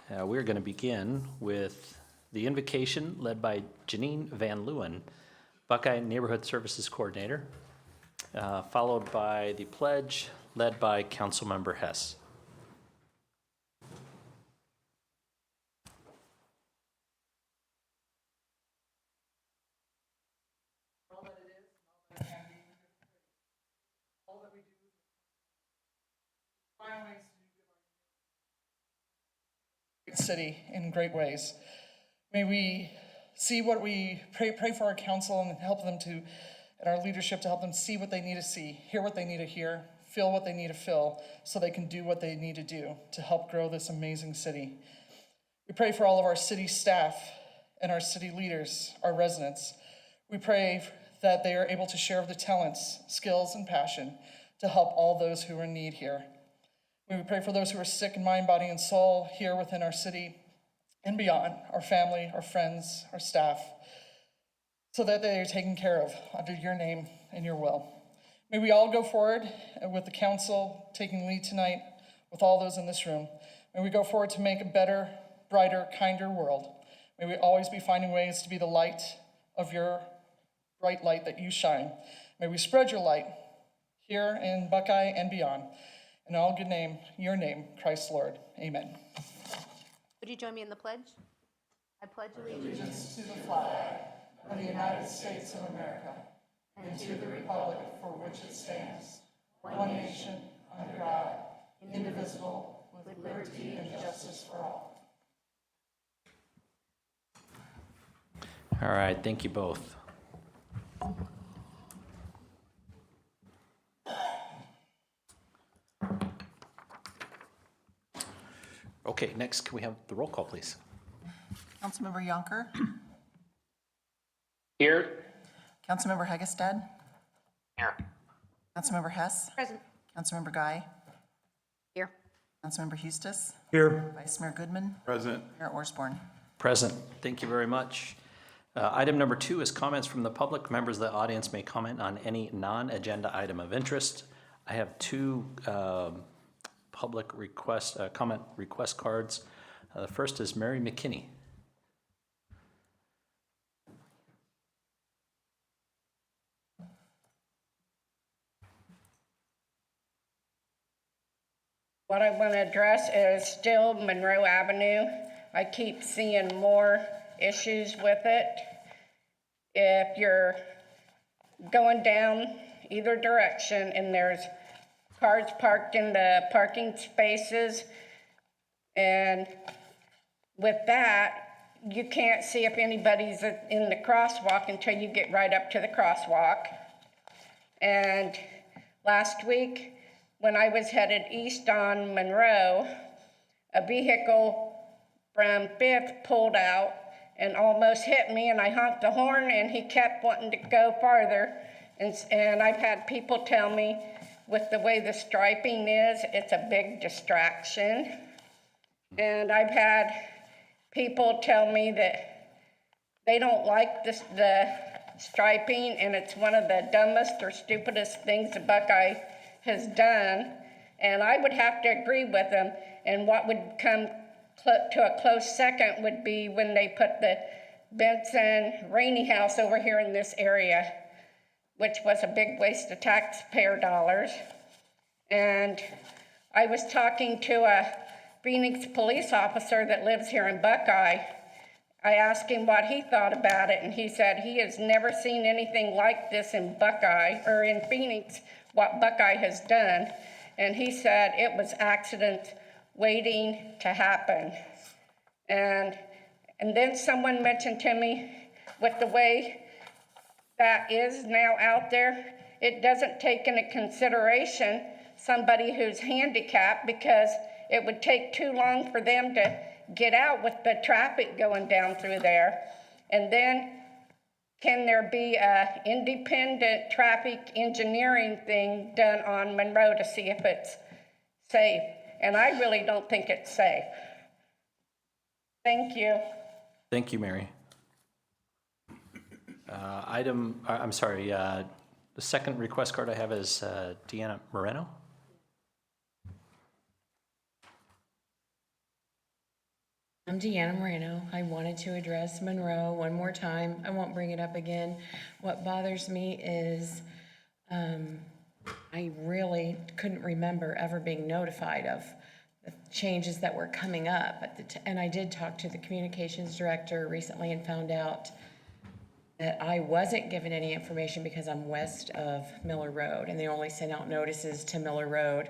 We're going to begin with the invocation led by Janine Van Leeuwen, Buckeye Neighborhood Services Coordinator, followed by the pledge led by Councilmember Hess. City in great ways. May we see what we pray for our council and help them to, and our leadership to help them see what they need to see, hear what they need to hear, feel what they need to feel, so they can do what they need to do to help grow this amazing city. We pray for all of our city staff and our city leaders, our residents. We pray that they are able to share the talents, skills, and passion to help all those who are in need here. We pray for those who are sick in mind, body, and soul here within our city and beyond, our family, our friends, our staff, so that they are taken care of under your name and your will. May we all go forward with the council taking lead tonight with all those in this room. May we go forward to make a better, brighter, kinder world. May we always be finding ways to be the light of your bright light that you shine. May we spread your light here in Buckeye and beyond. In all good name, your name, Christ Lord. Amen. Would you join me in the pledge? I pledge Allegiance to the flag of the United States of America and to the republic for which it stands, one nation, under God, indivisible, with liberty and justice for all. All right, thank you both. Okay, next, can we have the roll call, please? Councilmember Yonker. Here. Councilmember Hegestad. Here. Councilmember Hess. Present. Councilmember Guy. Here. Councilmember Hustis. Here. Vice Mayor Goodman. Present. Mayor Orsborn. Present. Thank you very much. Item number 2 is comments from the public. Members of the audience may comment on any non-agenda item of interest. I have 2 public request, comment request cards. The first is Mary McKinney. What I want to address is still Monroe Avenue. I keep seeing more issues with it. If you're going down either direction and there's cars parked in the parking spaces, and with that, you can't see if anybody's in the crosswalk until you get right up to the crosswalk. And last week, when I was headed east on Monroe, a vehicle from 5th pulled out and almost hit me, and I honked the horn, and he kept wanting to go farther. And I've had people tell me, with the way the striping is, it's a big distraction. And I've had people tell me that they don't like the striping, and it's one of the dumbest or stupidest things the Buckeye has done. And I would have to agree with them. And what would come to a close second would be when they put the Benson Rainey House over here in this area, which was a big waste of taxpayer dollars. And I was talking to a Phoenix police officer that lives here in Buckeye. I asked him what he thought about it, and he said he has never seen anything like this in Buckeye, or in Phoenix, what Buckeye has done. And he said it was accident waiting to happen. And then someone mentioned to me, with the way that is now out there, it doesn't take into consideration somebody who's handicapped, because it would take too long for them to get out with the traffic going down through there. And then can there be an independent traffic engineering thing done on Monroe to see if it's safe? And I really don't think it's safe. Thank you. Thank you, Mary. The second request card I have is Deanna Moreno. I'm Deanna Moreno. I wanted to address Monroe one more time. I won't bring it up again. What bothers me is I really couldn't remember ever being notified of the changes that were coming up. And I did talk to the communications director recently and found out that I wasn't given any information because I'm west of Miller Road, and they only sent out notices to Miller Road.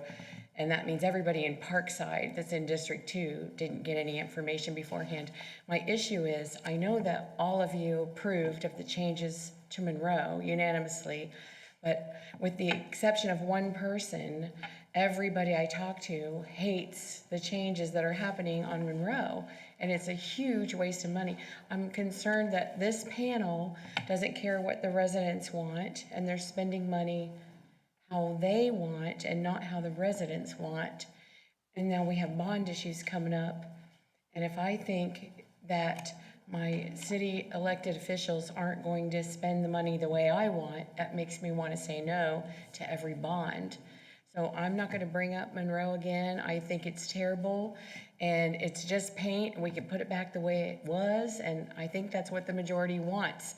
And that means everybody in Parkside that's in District 2 didn't get any information beforehand. My issue is, I know that all of you approved of the changes to Monroe unanimously, but with the exception of one person, everybody I talk to hates the changes that are happening on Monroe. And it's a huge waste of money. I'm concerned that this panel doesn't care what the residents want, and they're spending money how they want and not how the residents want. And now we have bond issues coming up. And if I think that my city elected officials aren't going to spend the money the way I want, that makes me want to say no to every bond. So I'm not going to bring up Monroe again. I think it's terrible, and it's just paint. We can put it back the way it was, and I think that's what the majority wants.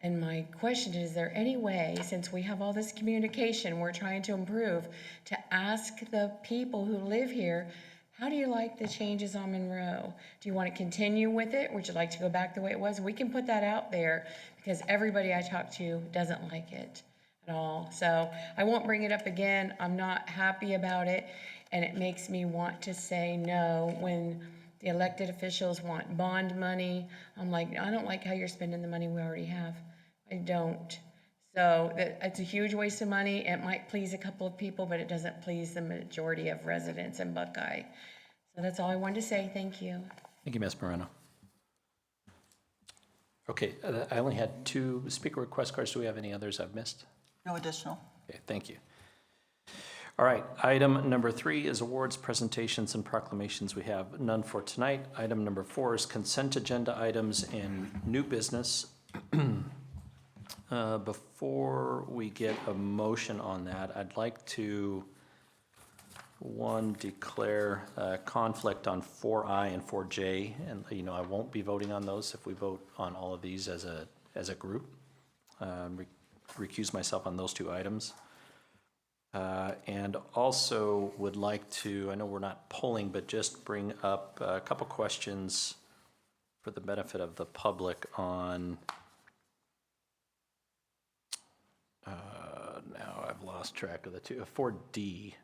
And my question is there any way, since we have all this communication we're trying to improve, to ask the people who live here, how do you like the changes on Monroe? Do you want to continue with it? Would you like to go back the way it was? We can put that out there, because everybody I talk to doesn't like it at all. So I won't bring it up again. I'm not happy about it, and it makes me want to say no when the elected officials want bond money. I'm like, I don't like how you're spending the money we already have. I don't. So it's a huge waste of money. It might please a couple of people, but it doesn't please the majority of residents in Buckeye. So that's all I wanted to say. Thank you. Thank you, Ms. Moreno. Okay, I only had 2 speaker request cards. Do we have any others I've missed? No additional. Okay, thank you. All right, item number 3 is awards, presentations, and proclamations. We have none for tonight. Item number 4 is consent agenda items and new business. Before we get a motion on that, I'd like to, declare conflict on 4I and 4J, and I won't be voting on those if we vote on all of these as a group. Recuse myself on those 2 items. And also would like to, I know we're not polling, but just bring up a couple questions for the benefit of the public on, now I've lost track of the 2, 4D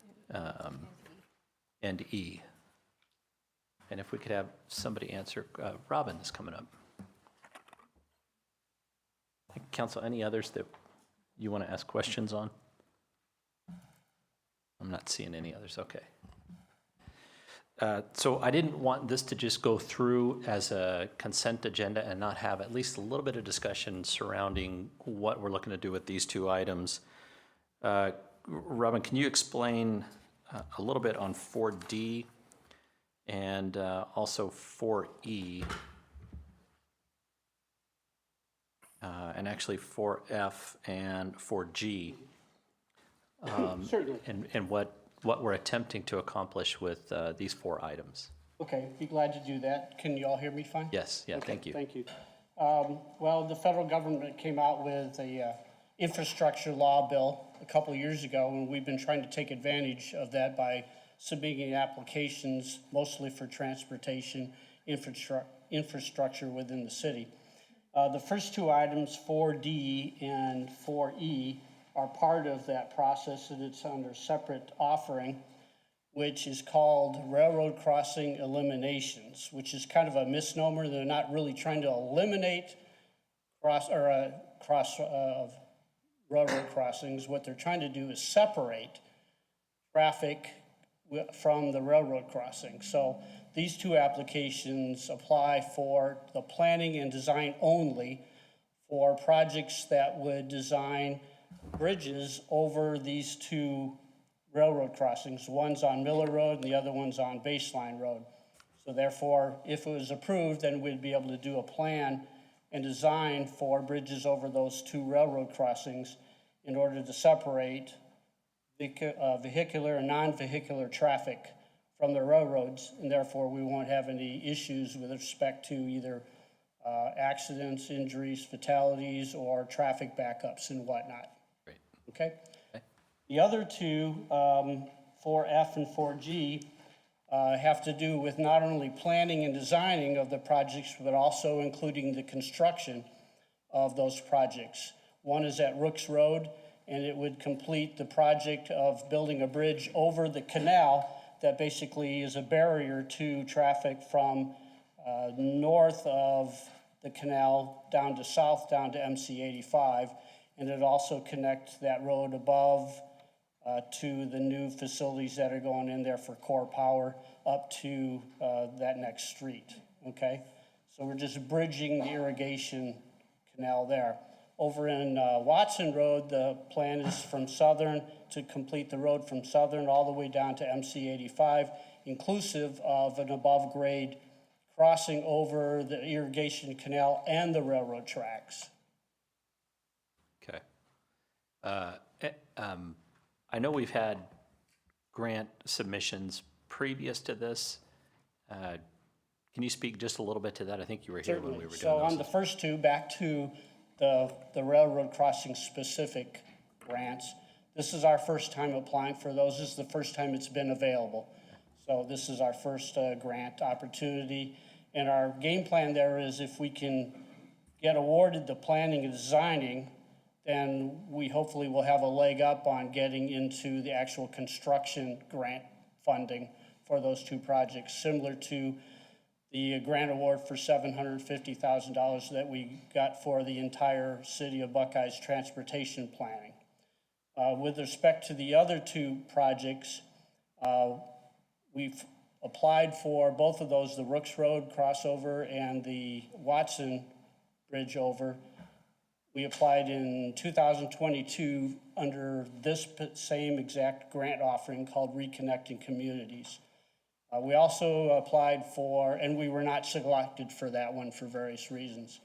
and E. And if we could have somebody answer, Robin is coming up. Council, any others that you want to ask questions on? I'm not seeing any others, okay. So I didn't want this to just go through as a consent agenda and not have at least a little bit of discussion surrounding what we're looking to do with these 2 items. Robin, can you explain a little bit on 4D and also 4E? And actually 4F and 4G. Certainly. And what we're attempting to accomplish with these 4 items. Okay, be glad to do that. Can you all hear me fine? Yes, yeah, Okay, thank you. Thank you. Well, the federal government came out with a infrastructure law bill a couple of years ago, and we've been trying to take advantage of that by submitting applications mostly for transportation infrastructure within the city. The first 2 items, 4D and 4E, are part of that process, and it's under separate offering, which is called railroad crossing eliminations, which is kind of a misnomer. They're not really trying to eliminate railroad crossings. What they're trying to do is separate traffic from the railroad crossing. So these 2 applications apply for the planning and design only for projects that would design bridges over these 2 railroad crossings. One's on Miller Road and the other one's on Baseline Road. So therefore, if it was approved, then we'd be able to do a plan and design for bridges over those 2 railroad crossings in order to separate vehicular and non-vehicular traffic from the railroads, and therefore we won't have any issues with respect to either accidents, injuries, fatalities, or traffic backups and whatnot. Great. Okay? The other two, 4F and 4G, have to do with not only planning and designing of the projects, but also including the construction of those projects. One is at Rooks Road, and it would complete the project of building a bridge over the canal that basically is a barrier to traffic from north of the canal down to south, down to MC 85. And it also connects that road above to the new facilities that are going in there for core power up to that next street, okay? So we're just bridging the irrigation canal there. Over in Watson Road, the plan is from Southern to complete the road from Southern all the way down to MC 85, inclusive of an above grade crossing over the irrigation canal and the railroad tracks. Okay. I know we've had grant submissions previous to this. Can you speak just a little bit to that? I think you were here when we were doing So on those. the first two, back to the railroad crossing specific grants, this is our first time applying for those. This is the first time it's been available. So this is our first grant opportunity. And our game plan there is if we can get awarded the planning and designing, then we hopefully will have a leg up on getting into the actual construction grant funding for those two projects, similar to the grant award for $750,000 that we got for the entire city of Buckeye's transportation planning. With respect to the other two projects, we've applied for both of those, the Rooks Road crossover and the Watson Bridge over. We applied in 2022 under this same exact grant offering called Reconnecting Communities. We also applied for, and we were not selected for that one for various reasons.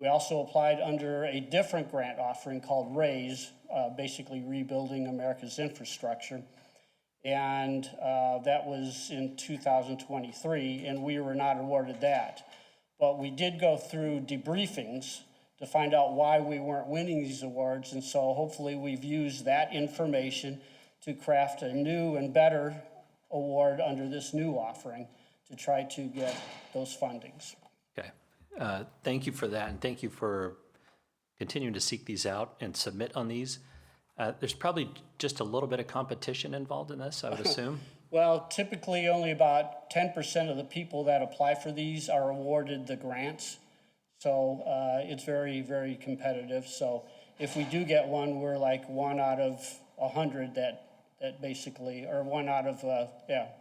We also applied under a different grant offering called RAISE, basically Rebuilding America's Infrastructure. And that was in 2023, and we were not awarded that. But we did go through debriefings to find out why we weren't winning these awards, and so hopefully we've used that information to craft a new and better award under this new offering to try to get those fundings. Okay. Thank you for that, and thank you for continuing to seek these out and submit on these. There's probably just a little bit of competition involved in this, I would assume. Well, typically only about 10% of the people that apply for these are awarded the grants. So it's very, very competitive. So if we do get one, we're like 1 out of 100 that basically, or 1 out of,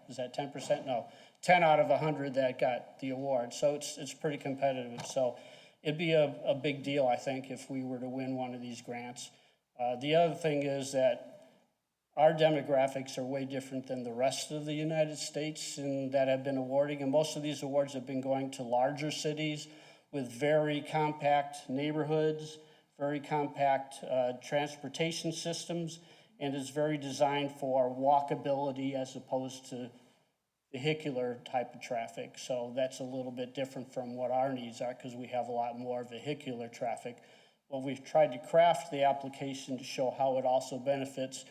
is that 10%? No, 10 out of 100 that got the award. So it's pretty competitive. So it'd be a big deal, I think, if we were to win one of these grants. The other thing is that our demographics are way different than the rest of the United States and that have been awarding. And most of these awards have been going to larger cities with very compact neighborhoods, very compact transportation systems, and is very designed for walkability as opposed to vehicular type of traffic. So that's a little bit different from what our needs are because we have a lot more vehicular traffic. Well, we've tried to craft the application to show how it also benefits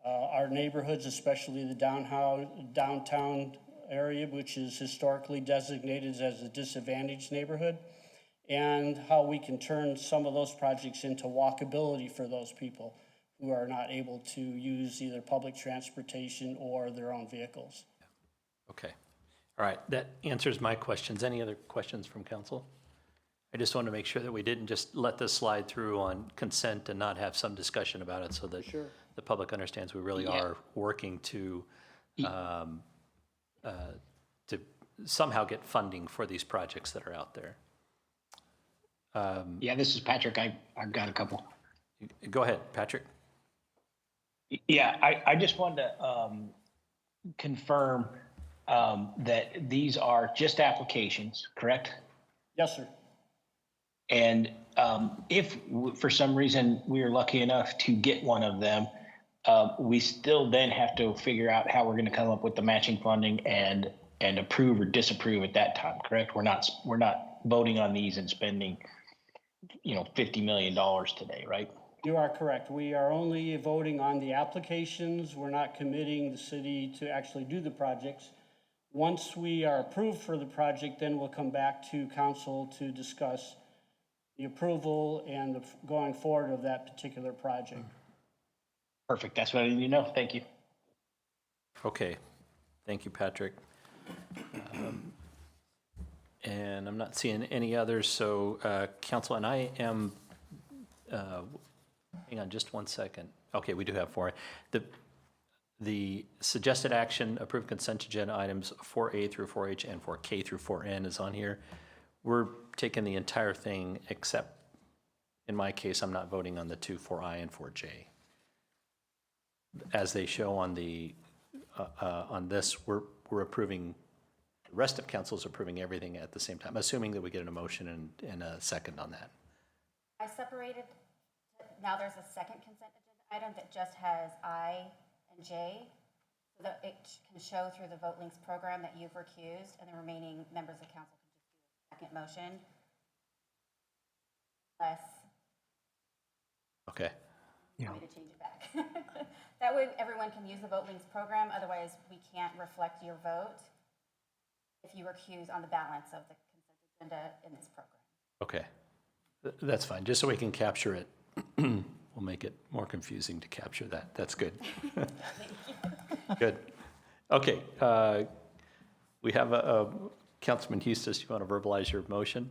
our neighborhoods, especially the downtown area, which is historically designated as a disadvantaged neighborhood, and how we can turn some of those projects into walkability for those people who are not able to use either public transportation or their own vehicles. Okay. All right. That answers my questions. Any other questions from council? I just want to make sure that we didn't just let this slide through on consent and not have some discussion about it so that the public understands we really are working to somehow get funding for these projects that are out there. Yeah, this is Patrick. I've got a couple. Go ahead, Patrick. Yeah, I just wanted to confirm that these are just applications, correct? Yes, sir. And if for some reason we are lucky enough to get one of them, we still then have to figure out how we're going to come up with the matching funding and approve or disapprove at that time, correct? We're not voting on these and spending, $50 million today, right? You are correct. We are only voting on the applications. We're not committing the city to actually do the projects. Once we are approved for the project, then we'll come back to council to discuss the approval and the going forward of that particular project. Perfect. That's what I need to know. Thank you. Okay, thank you, Patrick. And I'm not seeing any others, so council, and I am, hang on just one second. Okay, we do have 4. The suggested action, approved consent agenda items 4A through 4H and 4K through 4N is on here. We're taking the entire thing, except in my case, I'm not voting on the 2, 4I and 4J. As they show on the, on this, we're approving, the rest of council is approving everything at the same time, assuming that we get an emotion and a second on that. I separated, now there's a second consent agenda item that just has I and J, so that it can show through the Vote Links program that you've recused, and the remaining members of council can just do a second motion. Unless Okay. you want me to change it back. That way everyone can use the Vote Links program, otherwise we can't reflect your vote if you recuse on the balance of the consent agenda in this program. Okay, that's fine, just so we can capture it. We'll make it more confusing to capture that. That's good. Good. Okay, we have a Councilman Hustis, you want to verbalize your motion?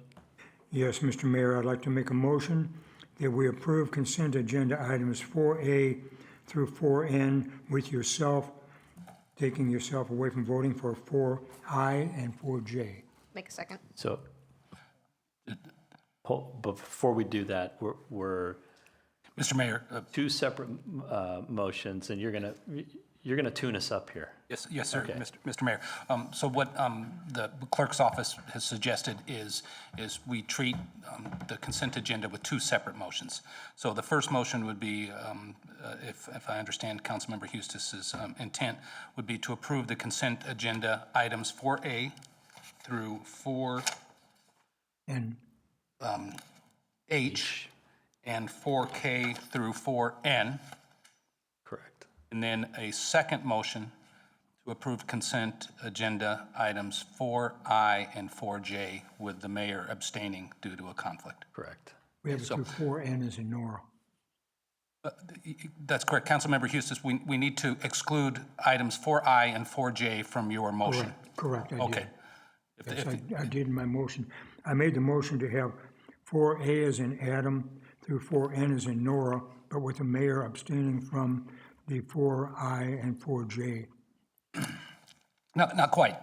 Yes, Mr. Mayor, I'd like to make a motion that we approve consent agenda items 4A through 4N with yourself, taking yourself away from voting for 4I and 4J. Make a second. So, before we do that, we're Mr. Mayor, two separate motions, and you're gonna tune us up here. yes, sir, Okay. Mr. Mayor. So what the clerk's office has suggested is we treat the consent agenda with 2 separate motions. So the first motion would be, if I understand Councilmember Hustis's intent, would be to approve the consent agenda items 4A through 4H And and 4K through 4N. Correct. And then a second motion to approve consent agenda items 4I and 4J with the mayor abstaining due to a conflict. Correct. we have it through 4N as in Nora. That's correct. Councilmember Hustis, we need to exclude items 4I and 4J from your motion. Correct, I did. Okay. Yes, I did in my motion. I made the motion to have 4A as in Adam through 4N as in Nora, but with the mayor abstaining from the 4I and 4J. Not quite.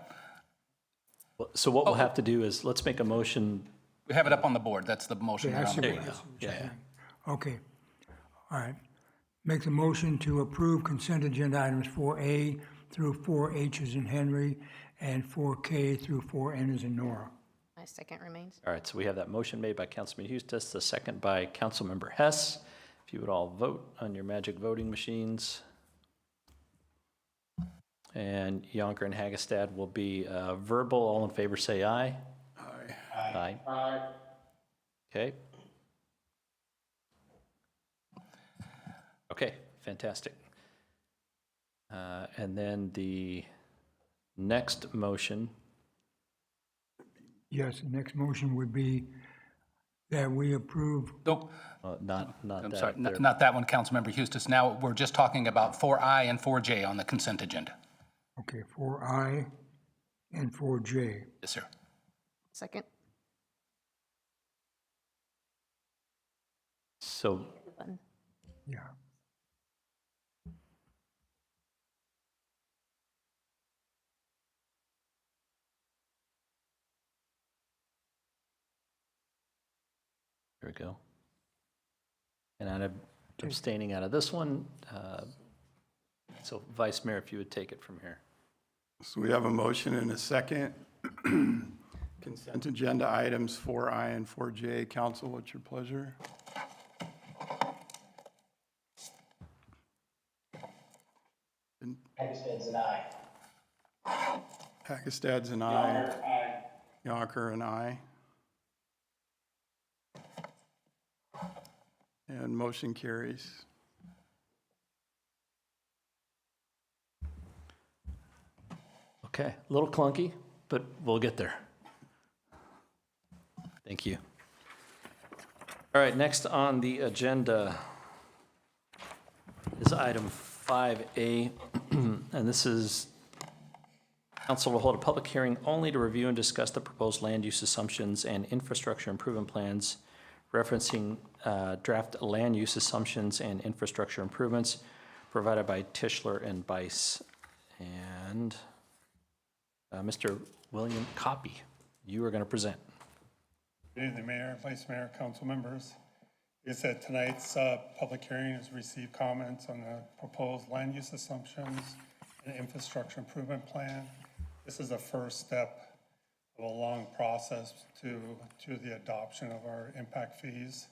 So what we'll have to do is, let's make a motion. We have it up on the board. That's the motion. Yeah, I there on see the There you board. go. Yeah. Okay, all right. Make the motion to approve consent agenda items 4A through 4H as in Henry and 4K through 4N as in Nora. My second remains. All right, so we have that motion made by Councilman Hustis, the second by Councilmember Hess. If you would all vote on your magic voting machines. And Yonker and Hagestad will be verbal. All in favor, say aye. Aye. Aye. Aye. Okay. Okay, fantastic. And then the next motion, Yes, the next motion would be that we approve, Nope, not I'm that. sorry, there. not that one, Councilmember Hustis. Now, we're just talking about 4I and 4J on the consent agenda. okay, 4I and 4J. Yes, sir. Second. So, Yeah. there we go. And I'm abstaining out of this one. So Vice Mayor, if you would take it from here. So we have a motion and a second. Consent agenda items 4I and 4J. Council, what's your pleasure? Hagestad's an aye. Hackestead's an aye. Yonker, an aye. And motion carries. Okay, a little clunky, but we'll get there. Thank you. All right, next on the agenda is item 5A, and this is council will hold a public hearing only to review and discuss the proposed land use assumptions and infrastructure improvement plans, referencing draft land use assumptions and infrastructure improvements provided by Tischler and Bice. And Mr. William Copy, you are going to present. Good evening, Mayor, Vice Mayor, council members. Like I said, tonight's public hearing has received comments on the proposed land use assumptions and infrastructure improvement plan. This is the first step of a long process to the adoption of our impact fees.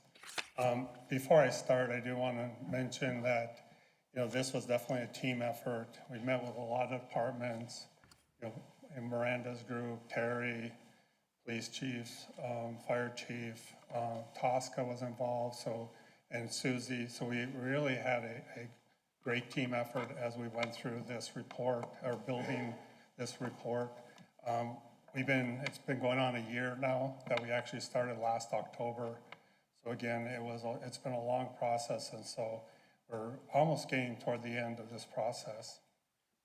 Before I start, I do want to mention that, this was definitely a team effort. We met with a lot of departments, in Miranda's group, Terry, police chiefs, fire chief, Tosca was involved, and Susie. So we really had a great team effort as we went through this report, or building this report. It's been going on a year now that we actually started last October. So again, it's been a long process, and so we're almost getting toward the end of this process.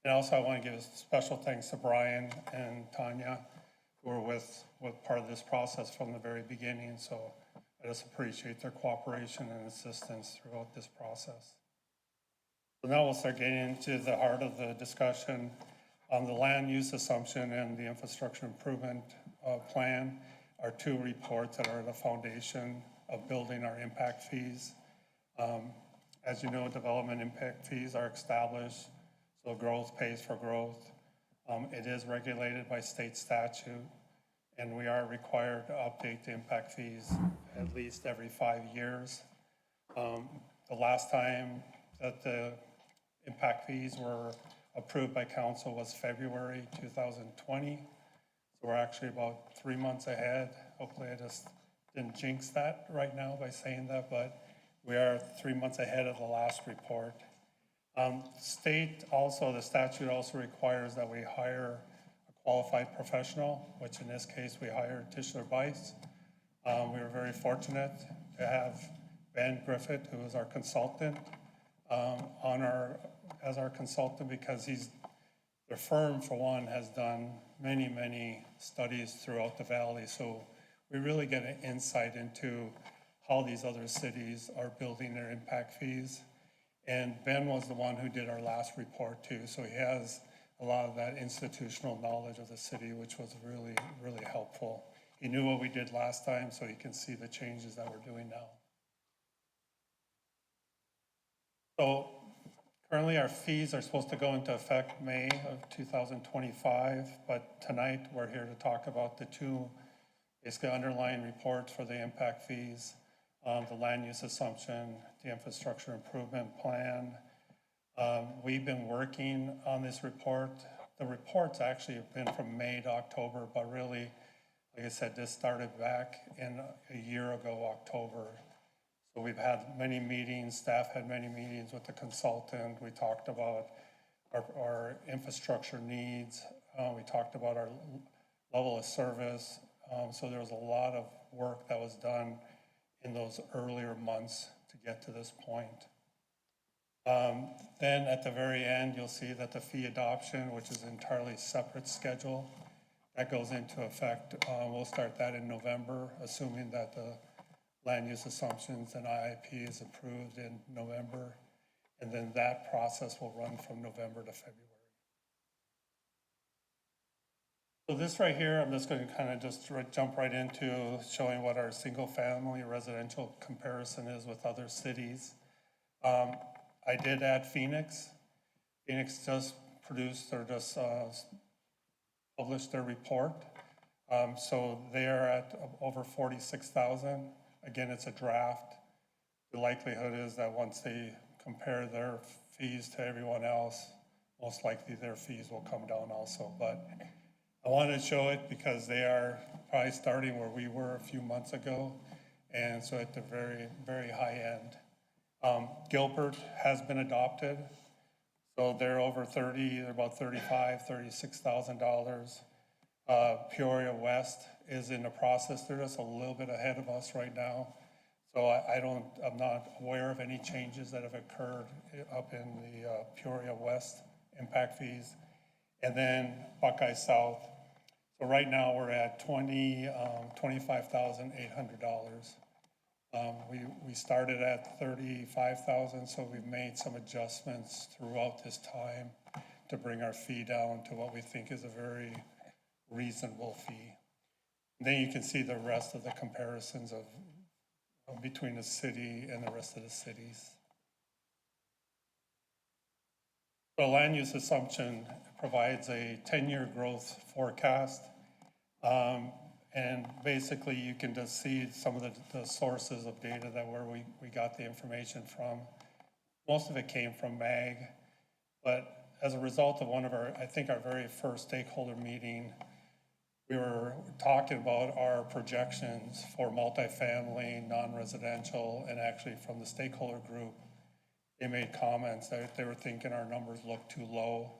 And also I want to give a special thanks to Brian and Tanya, who were with part of this process from the very beginning. So I just appreciate their cooperation and assistance throughout this process. So now we'll start getting into the heart of the discussion on the land use assumption and the infrastructure improvement plan are two reports that are the foundation of building our impact fees. As you know, development impact fees are established, so growth pays for growth. It is regulated by state statute, and we are required to update the impact fees at least every 5 years. The last time that the impact fees were approved by council was February 2020. So we're actually about 3 months ahead. Hopefully I just didn't jinx that right now by saying that, but we are 3 months ahead of the last report. The statute also requires that we hire a qualified professional, which in this case we hired Tischler Bice. We were very fortunate to have Ben Griffith, who is our consultant, as our consultant, because the firm, for one, has done many, many studies throughout the valley. So we really get an insight into how these other cities are building their impact fees. And Ben was the one who did our last report too. So he has a lot of that institutional knowledge of the city, which was really, really helpful. He knew what we did last time, so he can see the changes that we're doing now. So currently our fees are supposed to go into effect May of 2025, but tonight we're here to talk about the two basically underlying reports for the impact fees, the land use assumption, the infrastructure improvement plan. We've been working on this report. The reports actually have been from May to October, but really, like I said, this started back in a year ago, October. So we've had many meetings, staff had many meetings with the consultant. We talked about our infrastructure needs. We talked about our level of service. So there was a lot of work that was done in those earlier months to get to this point. Then at the very end, you'll see that the fee adoption, which is an entirely separate schedule, that goes into effect. We'll start that in November, assuming that the land use assumptions and IIP is approved in November. And then that process will run from November to February. So this right here, I'm just going to kind of just jump right into showing what our single family residential comparison is with other cities. I did add Phoenix. Phoenix just produced or just published their report. So they are at over 46,000. Again, it's a draft. The likelihood is that once they compare their fees to everyone else, most likely their fees will come down also. But I wanted to show it because they are probably starting where we were a few months ago, and so at the very, very high end. Gilbert has been adopted, so they're over 30, they're about $36,000. Peoria West is in the process. They're just a little bit ahead of us right now. So I'm not aware of any changes that have occurred up in the Peoria West impact fees. And then Buckeye South. So right now we're at $25,800. We started at 35,000, so we've made some adjustments throughout this time to bring our fee down to what we think is a very reasonable fee. And then you can see the rest of the comparisons of between the city and the rest of the cities. The land use assumption provides a 10-year growth forecast. And basically you can just see some of the sources of data that where we got the information from. Most of it came from MAG, but as a result of one of our, I think our very first stakeholder meeting, we were talking about our projections for multifamily, non-residential, and actually from the stakeholder group, they made comments that they were thinking our numbers looked too low.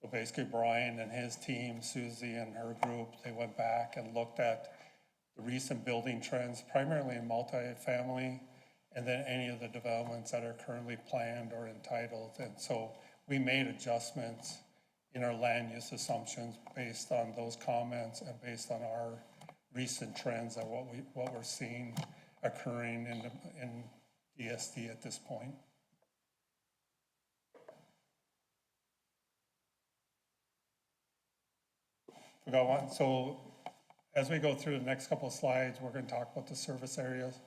So basically Brian and his team, Susie and her group, they went back and looked at the recent building trends, primarily in multifamily, and then any of the developments that are currently planned or entitled. And so we made adjustments in our land use assumptions based on those comments and based on our recent trends and what we're seeing occurring in DSD at this point. Forgot one. So as we go through the next couple of slides, we're going to talk about the service areas.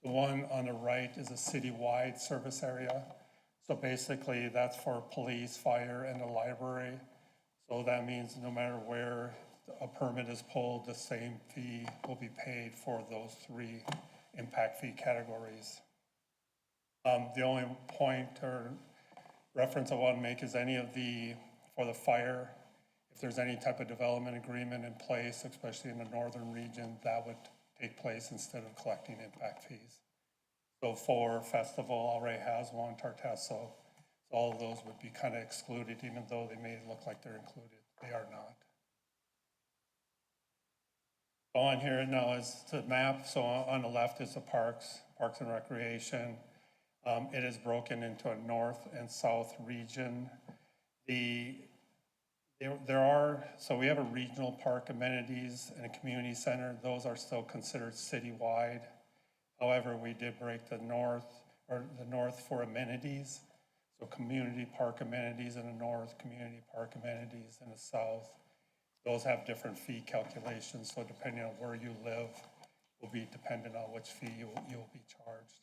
The one on the right is a citywide service area. So basically that's for police, fire, and the library. So that means no matter where a permit is pulled, the same fee will be paid for those three impact fee categories. The only point or reference I want to make is for the fire, if there's any type of development agreement in place, especially in the northern region, that would take place instead of collecting impact fees. So for Festival already has one, Tartesso, so all of those would be kind of excluded, even though they may look like they're included. They are not. On here now is the map. So on the left is the parks and recreation. It is broken into a north and south region. So we have a regional park amenities and a community center. Those are still considered citywide. However, we did break the north for amenities. So community park amenities in the north, community park amenities in the south. Those have different fee calculations. So depending on where you live will be dependent on which fee you'll be charged.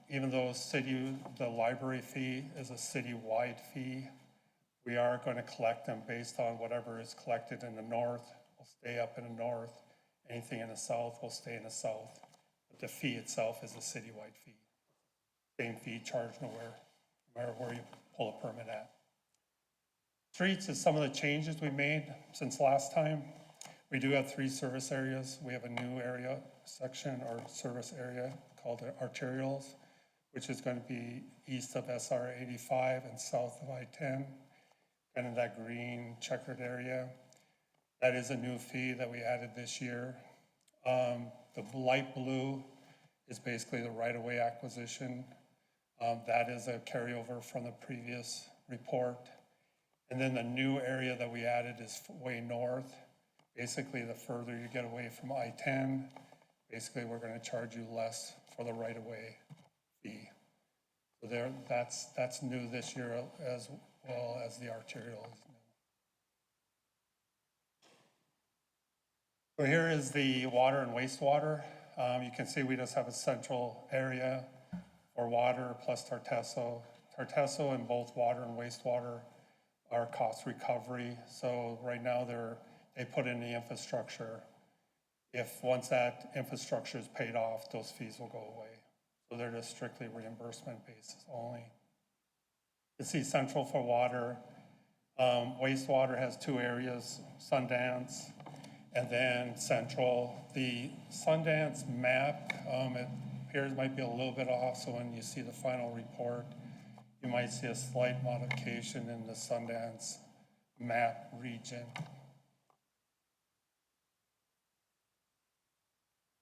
Even though the library fee is a citywide fee, we are going to collect them based on whatever is collected in the north will stay up in the north. Anything in the south will stay in the south. But the fee itself is a citywide fee. Same fee charged no matter where you pull a permit at. Streets is some of the changes we made since last time. We do have 3 service areas. We have a new area section or service area called the arterials, which is going to be east of SR 85 and south of I-10. Kind of that green checkered area. That is a new fee that we added this year. The light blue is basically the right-of-way acquisition. That is a carryover from the previous report. And then the new area that we added is way north. Basically, the further you get away from I-10, basically we're going to charge you less for the right-of-way fee. So that's new this year as well as the arterial is new. So here is the water and wastewater. You can see we just have a central area for water plus Tartesso. Tartesso in both water and wastewater are cost recovery. So right now they put in the infrastructure. Once that infrastructure is paid off, those fees will go away. So they're just strictly reimbursement basis only. You see Central for water. Wastewater has two areas, Sundance and then Central. The Sundance map, it appears might be a little bit off, so when you see the final report, you might see a slight modification in the Sundance map region.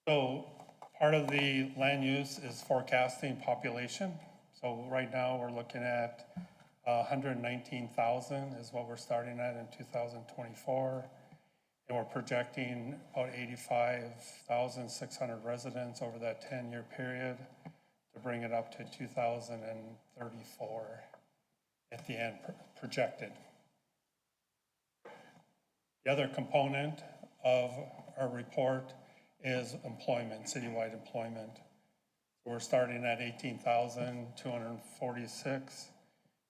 So part of the land use is forecasting population. So right now, we're looking at 119,000 is what we're starting at in 2024. And we're projecting about 85,600 residents over that 10-year period to bring it up to 2034 at the end projected. The other component of our report is employment, citywide employment. So we're starting at 18,246.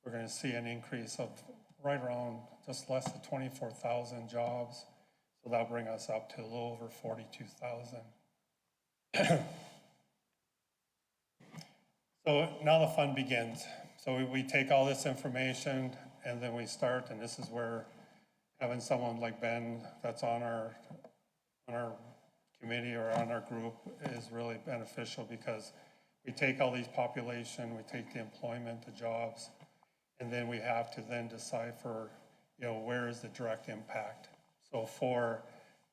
We're going to see an increase of right around just less than 24,000 jobs. So that'll bring us up to a little over 42,000. So now the fun begins. So we take all this information and then we start, and this is where having someone like Ben that's on our committee or on our group is really beneficial, because we take all these population, we take the employment, the jobs, and then we have to then decipher, where is the direct impact. So for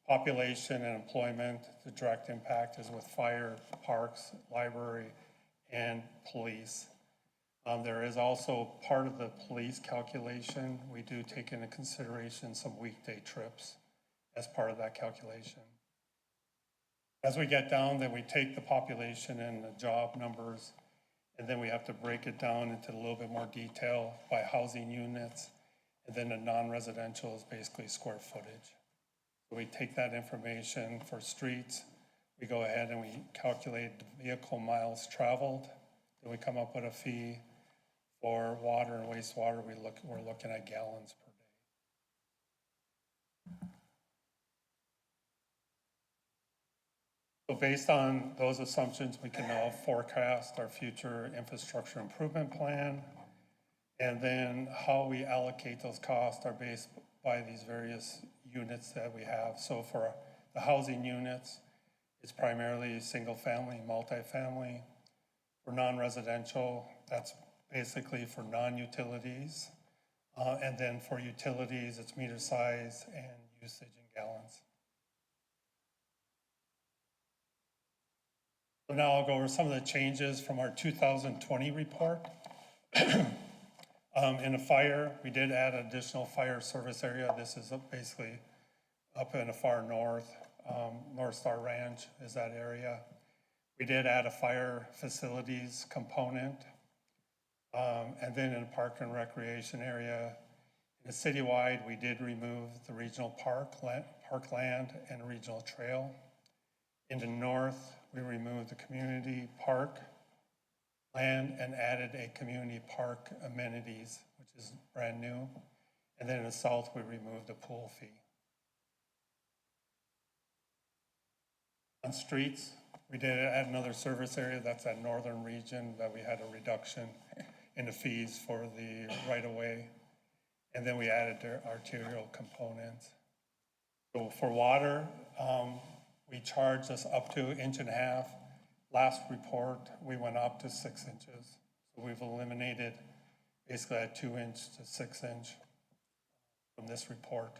population and employment, the direct impact is with fire, parks, library, and police. There is also part of the police calculation. We do take into consideration some weekday trips as part of that calculation. As we get down, then we take the population and the job numbers, and then we have to break it down into a little bit more detail by housing units. And then the non-residential is basically square footage. So we take that information for streets, we go ahead and we calculate the vehicle miles traveled, then we come up with a fee. For water and wastewater, we're looking at gallons per day. So based on those assumptions, we can now forecast our future infrastructure improvement plan. And then how we allocate those costs are based by these various units that we have. So for the housing units, it's primarily single family, multifamily. For non-residential, that's basically for non-utilities. And then for utilities, it's meter size and usage in gallons. So now I'll go over some of the changes from our 2020 report. In the fire, we did add an additional fire service area. This is basically up in the far north. North Star Ranch is that area. We did add a fire facilities component. And then in the park and recreation area, in the citywide, we did remove the regional parkland and regional trail. In the north, we removed the community park land and added a community park amenities, which is brand new. And then in the south, we removed the pool fee. On streets, we did add another service area. That's that northern region that we had a reduction in the fees for the right-of-way. And then we added the arterial components. So for water, we charged us up to 1.5 inches. Last report, we went up to 6 inches. So we've eliminated basically a 2-inch to 6-inch from this report.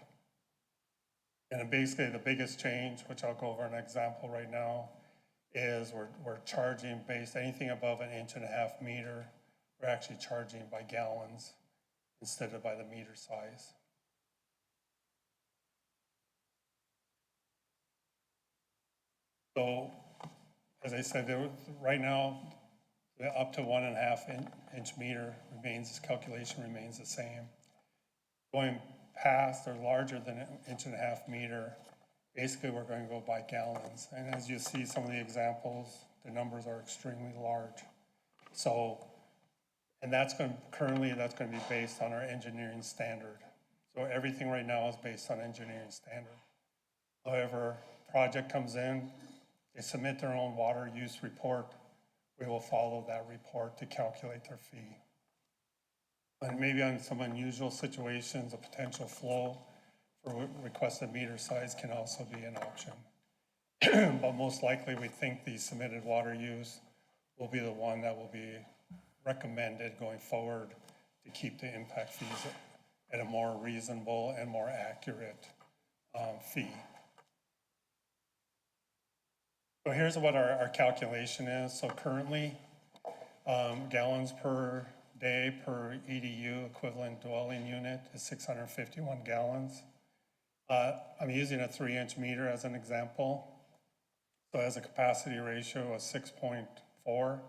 And basically the biggest change, which I'll go over an example right now, is we're charging based anything above 1.5 inches meter, we're actually charging by gallons instead of by the meter size. So, as I said, right now, up to 1.5 inch meter remains, calculation remains the same. Going past or larger than 1.5 inches meter, basically we're going to go by gallons. And as you see some of the examples, the numbers are extremely large. So, and currently that's going to be based on our engineering standard. So everything right now is based on engineering standard. However, project comes in, they submit their own water use report. We will follow that report to calculate their fee. And maybe on some unusual situations, a potential flow for requested meter size can also be an option. But most likely, we think the submitted water use will be the one that will be recommended going forward to keep the impact fees at a more reasonable and more accurate fee. So here's what our calculation is. So currently, gallons per day per EDU equivalent dwelling unit is 651 gallons. I'm using a 3-inch meter as an example. So it has a capacity ratio of 6.4. So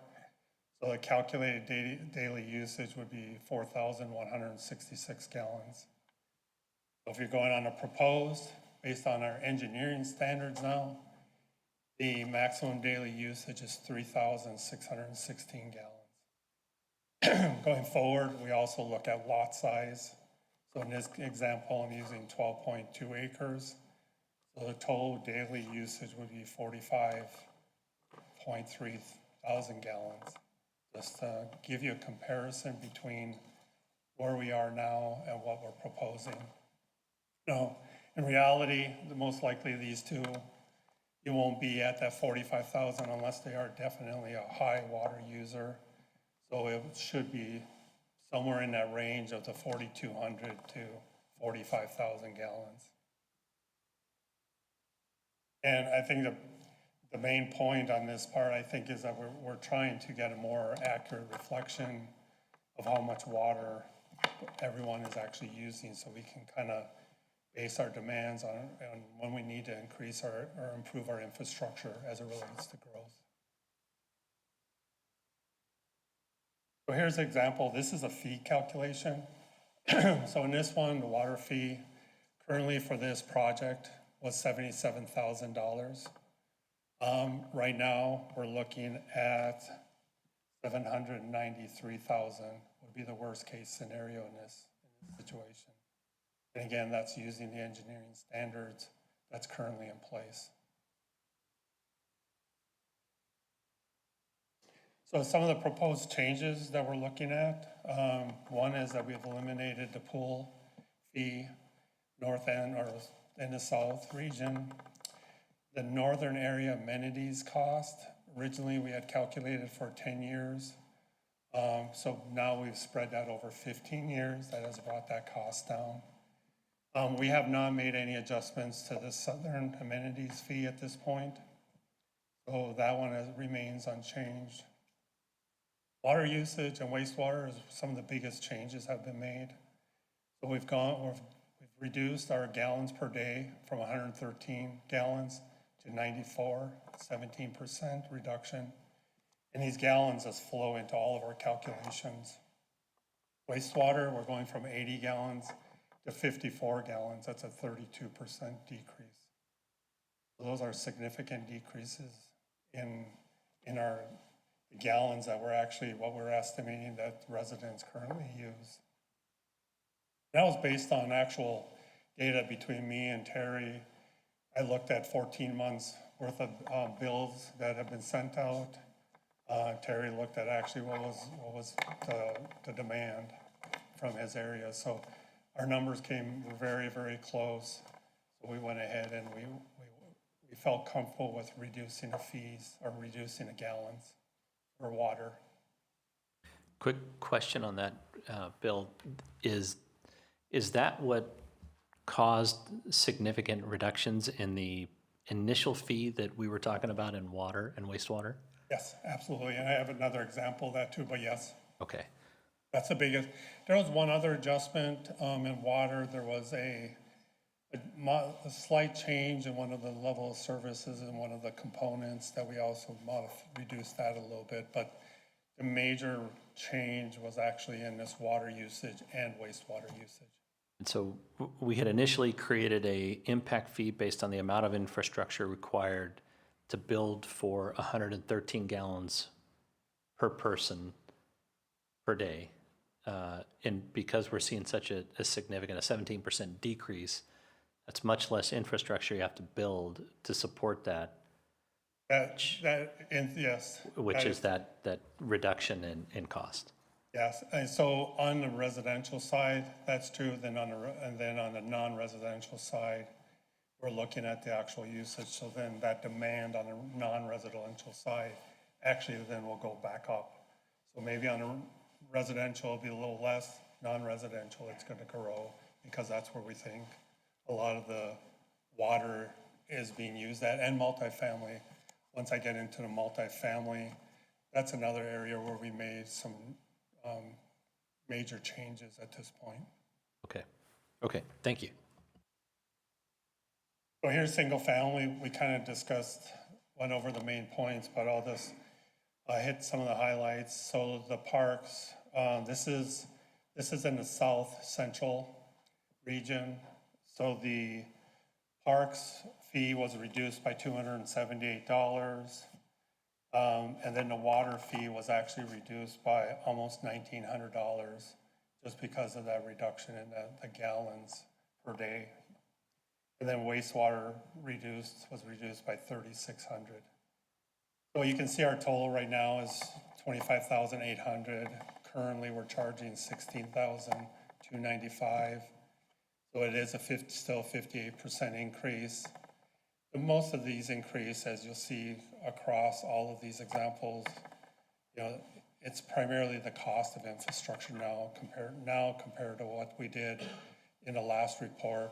the calculated daily usage would be 4,166 gallons. So if you're going on a proposed, based on our engineering standards now, the maximum daily usage is 3,616 gallons. Going forward, we also look at lot size. So in this example, I'm using 12.2 acres. So the total daily usage would be 45.3 thousand gallons. Just to give you a comparison between where we are now and what we're proposing. No, in reality, the most likely these two, you won't be at that 45,000 unless they are definitely a high water user. So it should be somewhere in that range of the 4,200 to 45,000 gallons. And I think the main point on this part, I think, is that we're trying to get a more accurate reflection of how much water everyone is actually using, so we can kind of base our demands on when we need to increase or improve our infrastructure as it relates to growth. So here's an example. This is a fee calculation. So in this one, the water fee currently for this project was $77,000. Right now, we're looking at 793,000 would be the worst case scenario in this situation. And again, that's using the engineering standards that's currently in place. So some of the proposed changes that we're looking at, one is that we've eliminated the pool fee, north end or in the south region. The northern area amenities cost, originally we had calculated for 10 years. So now we've spread that over 15 years. That has brought that cost down. We have not made any adjustments to the southern amenities fee at this point. So that one remains unchanged. Water usage and wastewater is some of the biggest changes have been made. So we've reduced our gallons per day from 113 gallons to 94, 17% reduction. And these gallons just flow into all of our calculations. Wastewater, we're going from 80 gallons to 54 gallons. That's a 32% decrease. So those are significant decreases in our gallons that what we're estimating that residents currently use. That was based on actual data between me and Terry. I looked at 14 months worth of bills that have been sent out. Terry looked at actually what was the demand from his area. So our numbers came very, very close. So we went ahead and we felt comfortable with reducing the fees or reducing the gallons for water. Quick question on that, Bill. Is that what caused significant reductions in the initial fee that we were talking about in water and wastewater? Yes, absolutely. And I have another example of that too, but yes. Okay. That's the biggest. There was one other adjustment in water. There was a slight change in one of the level of services and one of the components that we also reduced that a little bit. But the major change was actually in this water usage and wastewater usage. And so we had initially created a impact fee based on the amount of infrastructure required to build for 113 gallons per person per day. And because we're seeing such a significant, a 17% decrease, that's much less infrastructure you have to build to support that. Yes. Which is that reduction in cost. Yes, and so on the residential side, that's true, and then on the non-residential side, we're looking at the actual usage, so then that demand on the non-residential side actually then will go back up. So maybe on the residential, it'll be a little less, non-residential, it's gonna grow, because that's where we think a lot of the water is being used at, and multifamily. Once I get into the multifamily, that's another area where we made some major changes at this point. Okay, thank you. So here's single family. We kind of went over the main points, but I'll just hit some of the highlights. So the parks, this is in the south central region. So the parks fee was reduced by $278. And then the water fee was actually reduced by almost $1,900 just because of that reduction in the gallons per day. And then wastewater was reduced by $3,600. So you can see our total right now is $25,800. Currently, we're charging $16,295. So it is still a 58% increase. Most of these increase, as you'll see across all of these examples, it's primarily the cost of infrastructure now compared to what we did in the last report.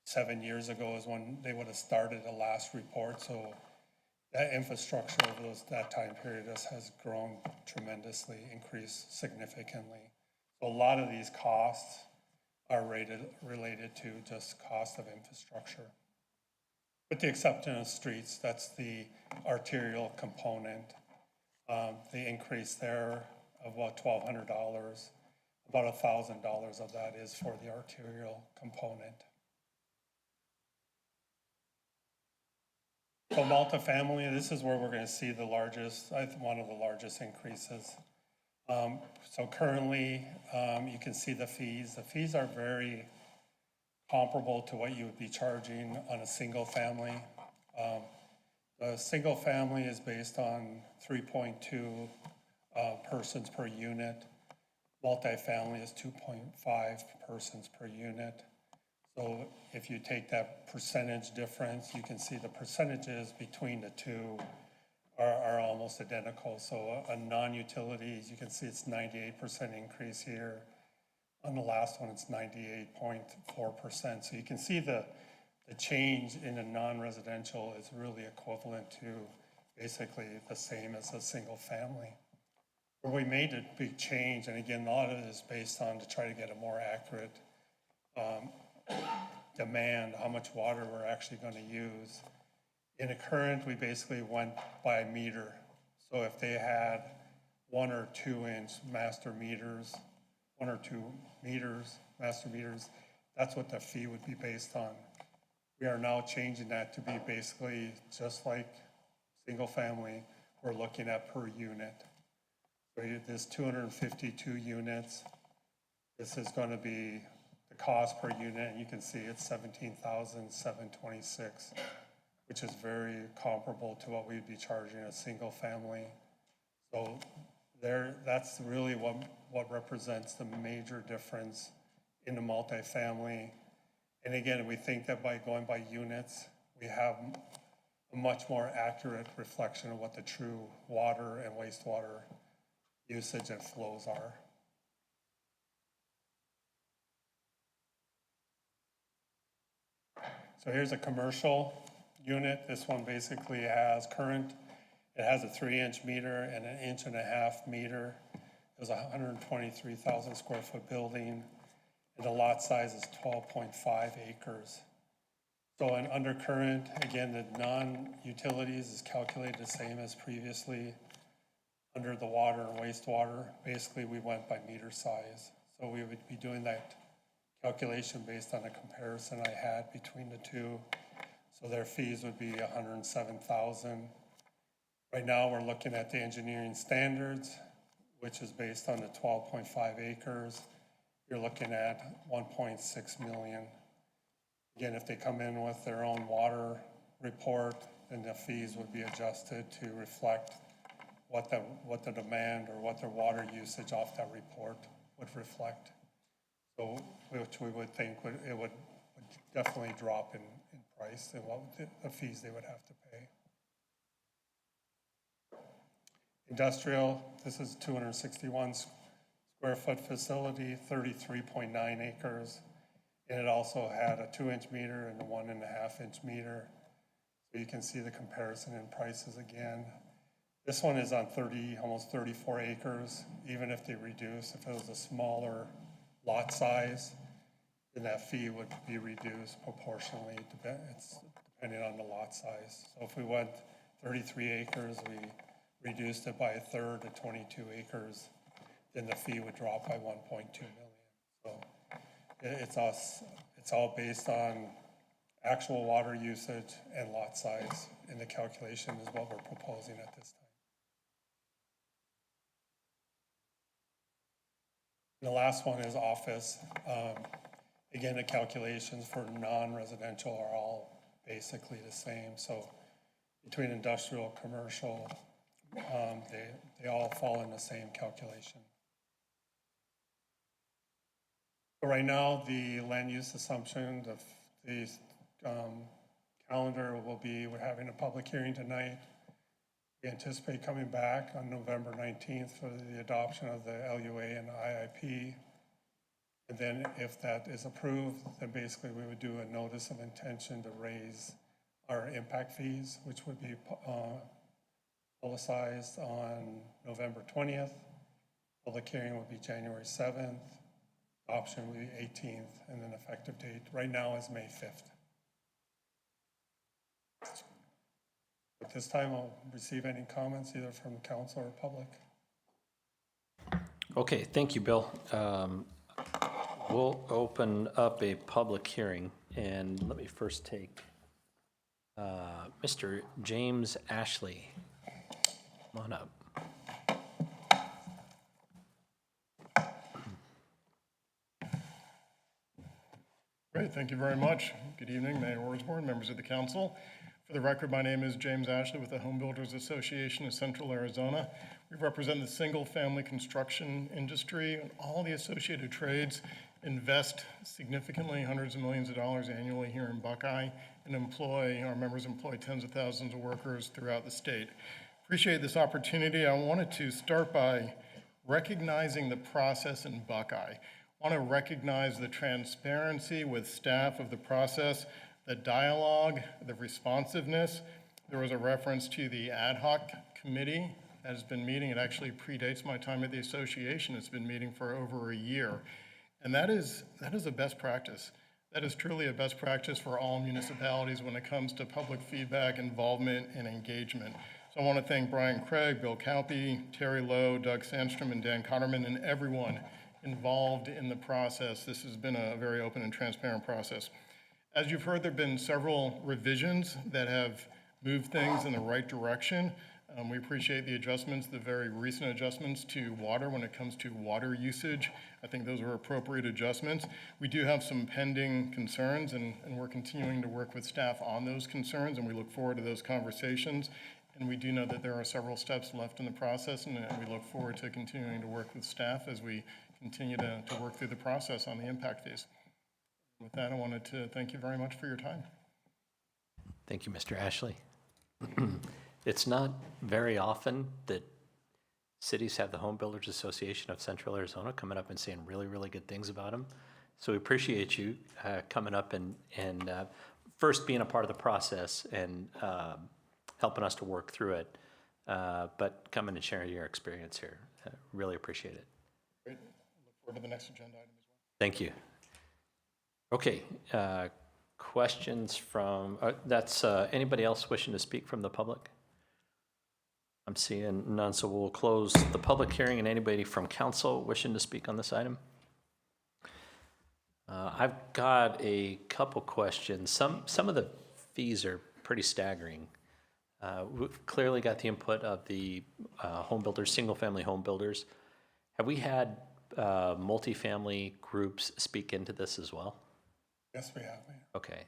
7 years ago is when they would have started the last report. So that infrastructure over that time period has grown tremendously, increased significantly. So a lot of these costs are related to just cost of infrastructure. With the exception of streets, that's the arterial component. The increase there of about $1,200, about $1,000 of that is for the arterial component. So multifamily, this is where we're going to see one of the largest increases. So currently, you can see the fees. The fees are very comparable to what you would be charging on a single family. The single family is based on 3.2 persons per unit. Multifamily is 2.5 persons per unit. So if you take that percentage difference, you can see the percentages between the two are almost identical. So on non-utilities, you can see it's 98% increase here. On the last one, it's 98.4%. So you can see the change in a non-residential is really equivalent to basically the same as a single family. Where we made a big change, and again, a lot of it is based on to try to get a more accurate demand, how much water we're actually going to use. In a current, we basically went by meter. So if they had 1 or 2 inch master meters, 1 or 2 meters, master meters, that's what the fee would be based on. We are now changing that to be basically just like single family, we're looking at per unit. So there's 252 units. This is going to be the cost per unit, and you can see it's $17,726, which is very comparable to what we'd be charging a single family. So that's really what represents the major difference in the multifamily. And again, we think that by going by units, we have a much more accurate reflection of what the true water and wastewater usage and flows are. So here's a commercial unit. This one basically has current. It has a 3-inch meter and an 1.5-inch meter. It was a 123,000 square foot building, and the lot size is 12.5 acres. So in undercurrent, again, the non-utilities is calculated the same as previously. Under the water and wastewater, basically we went by meter size. So we would be doing that calculation based on a comparison I had between the two. So their fees would be $107,000. Right now we're looking at the engineering standards, which is based on the 12.5 acres. You're looking at $1.6 million. Again, if they come in with their own water report, then the fees would be adjusted to reflect what the demand or what their water usage off that report would reflect. So, which we would think it would definitely drop in price and what the fees they would have to pay. Industrial, this is 261 square foot facility, 33.9 acres. And it also had a 2-inch meter and a 1.5-inch meter. So you can see the comparison in prices again. This one is on almost 34 acres. Even if they reduce, if it was a smaller lot size, then that fee would be reduced proportionally. It's depending on the lot size. So if we went 33 acres, we reduced it by a third to 22 acres, then the fee would drop by 1.2 million. So it's all based on actual water usage and lot size, and the calculation is what we're proposing at this time. The last one is office. Again, the calculations for non-residential are all basically the same. So between industrial, commercial, they all fall in the same calculation. So right now, the land use assumption, the calendar will be, we're having a public hearing tonight. We anticipate coming back on November 19th for the adoption of the LUA and IIP. And then if that is approved, then basically we would do a notice of intention to raise our impact fees, which would be publicized on November 20th. Public hearing would be January 7th. Adoption would be 18th, and then effective date right now is May 5th. At this time, I'll receive any comments either from council or public. Okay, thank you, Bill. We'll open up a public hearing, and let me first take Mr. James Ashley. Come on up. Great, thank you very much. Good evening, Mayor Orsborn, members of the council. For the record, my name is James Ashley with the Home Builders Association of Central Arizona. We represent the single-family construction industry, and all the associated trades invest significantly, hundreds of millions of dollars annually here in Buckeye, and our members employ tens of thousands of workers throughout the state. Appreciate this opportunity. I wanted to start by recognizing the process in Buckeye. I want to recognize the transparency with staff of the process, the dialogue, the responsiveness. There was a reference to the ad hoc committee that has been meeting. It actually predates my time at the association. It's been meeting for over a year. And that is a best practice. That is truly a best practice for all municipalities when it comes to public feedback, involvement, and engagement. So I want to thank Brian Craig, Bill Calpe, Terry Lowe, Doug Sandstrom, and Dan Cotterman, and everyone involved in the process. This has been a very open and transparent process. As you've heard, there have been several revisions that have moved things in the right direction. We appreciate the adjustments, the very recent adjustments to water when it comes to water usage. I think those are appropriate adjustments. We do have some pending concerns, and we're continuing to work with staff on those concerns, and we look forward to those conversations. And we do know that there are several steps left in the process, and we look forward to continuing to work with staff as we continue to work through the process on the impact fees. With that, I wanted to thank you very much for your time. Thank you, Mr. Ashley. It's not very often that cities have the Home Builders Association of Central Arizona coming up and saying really, really good things about them. So we appreciate you coming up and first being a part of the process and helping us to work through it, but coming and sharing your experience here. Really appreciate it. Great. Look forward to the next agenda item as well. Thank you. Okay, questions from, anybody else wishing to speak from the public? I'm seeing none, so we'll close the public hearing, and anybody from council wishing to speak on this item? I've got a couple questions. Some of the fees are pretty staggering. We've clearly got the input of the home builders, single-family home builders. Have we had multifamily groups speak into this as well? Yes, we have. Okay,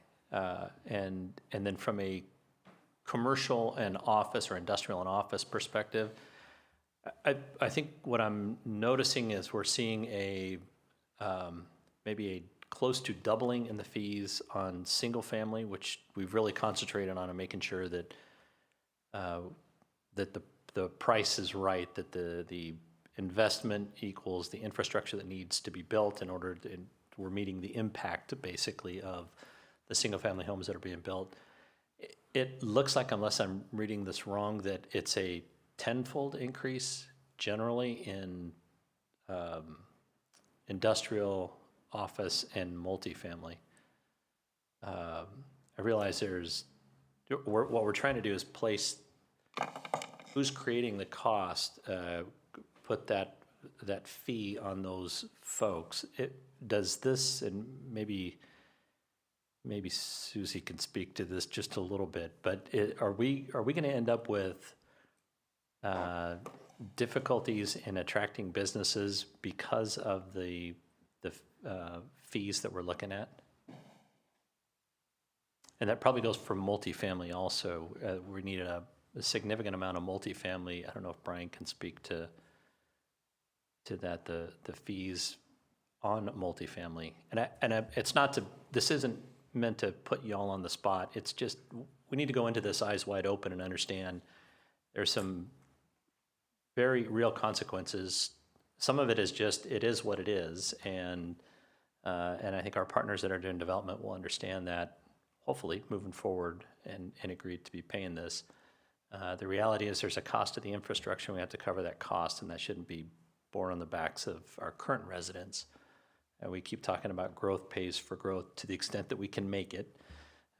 and then from a commercial and office or industrial and office perspective, I think what I'm noticing is we're seeing maybe a close to doubling in the fees on single family, which we've really concentrated on and making sure that that the price is right, that the investment equals the infrastructure that needs to be built in order to, we're meeting the impact basically of the single family homes that are being built. It looks like, unless I'm reading this wrong, that it's a tenfold increase generally in industrial, office, and multifamily. I realize what we're trying to do is place who's creating the cost, put that fee on those folks. Does this, and maybe Susie can speak to this just a little bit, but are we going to end up with difficulties in attracting businesses because of the fees that we're looking at? And that probably goes for multifamily also. We need a significant amount of multifamily. I don't know if Brian can speak to that, the fees on multifamily. And it's not to, this isn't meant to put y'all on the spot. It's just, we need to go into this eyes wide open and understand there's some very real consequences. Some of it is just, it is what it is. And I think our partners that are doing development will understand that, hopefully, moving forward, and agree to be paying this. The reality is there's a cost to the infrastructure, and we have to cover that cost, and that shouldn't be borne on the backs of our current residents. And we keep talking about growth pays for growth to the extent that we can make it.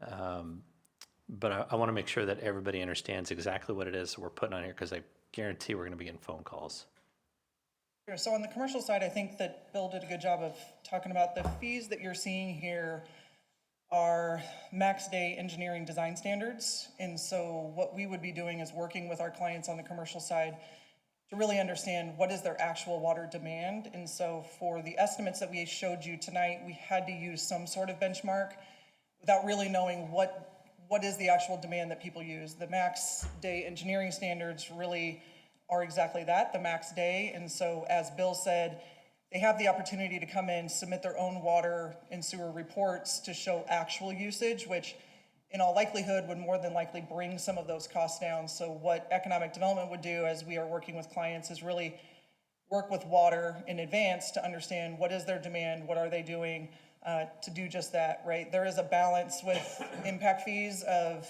But I want to make sure that everybody understands exactly what it is that we're putting on here, because I guarantee we're going to be getting phone calls. Sure. So on the commercial side, I think that Bill did a good job of talking about the fees that you're seeing here are max day engineering design standards. And so what we would be doing is working with our clients on the commercial side to really understand what is their actual water demand. And so for the estimates that we showed you tonight, we had to use some sort of benchmark without really knowing what is the actual demand that people use. The max day engineering standards really are exactly that, the max day. And so as Bill said, they have the opportunity to come in, submit their own water and sewer reports to show actual usage, which in all likelihood would more than likely bring some of those costs down. So what economic development would do, as we are working with clients, is really work with water in advance to understand what is their demand, what are they doing to do just that, right? There is a balance with impact fees of,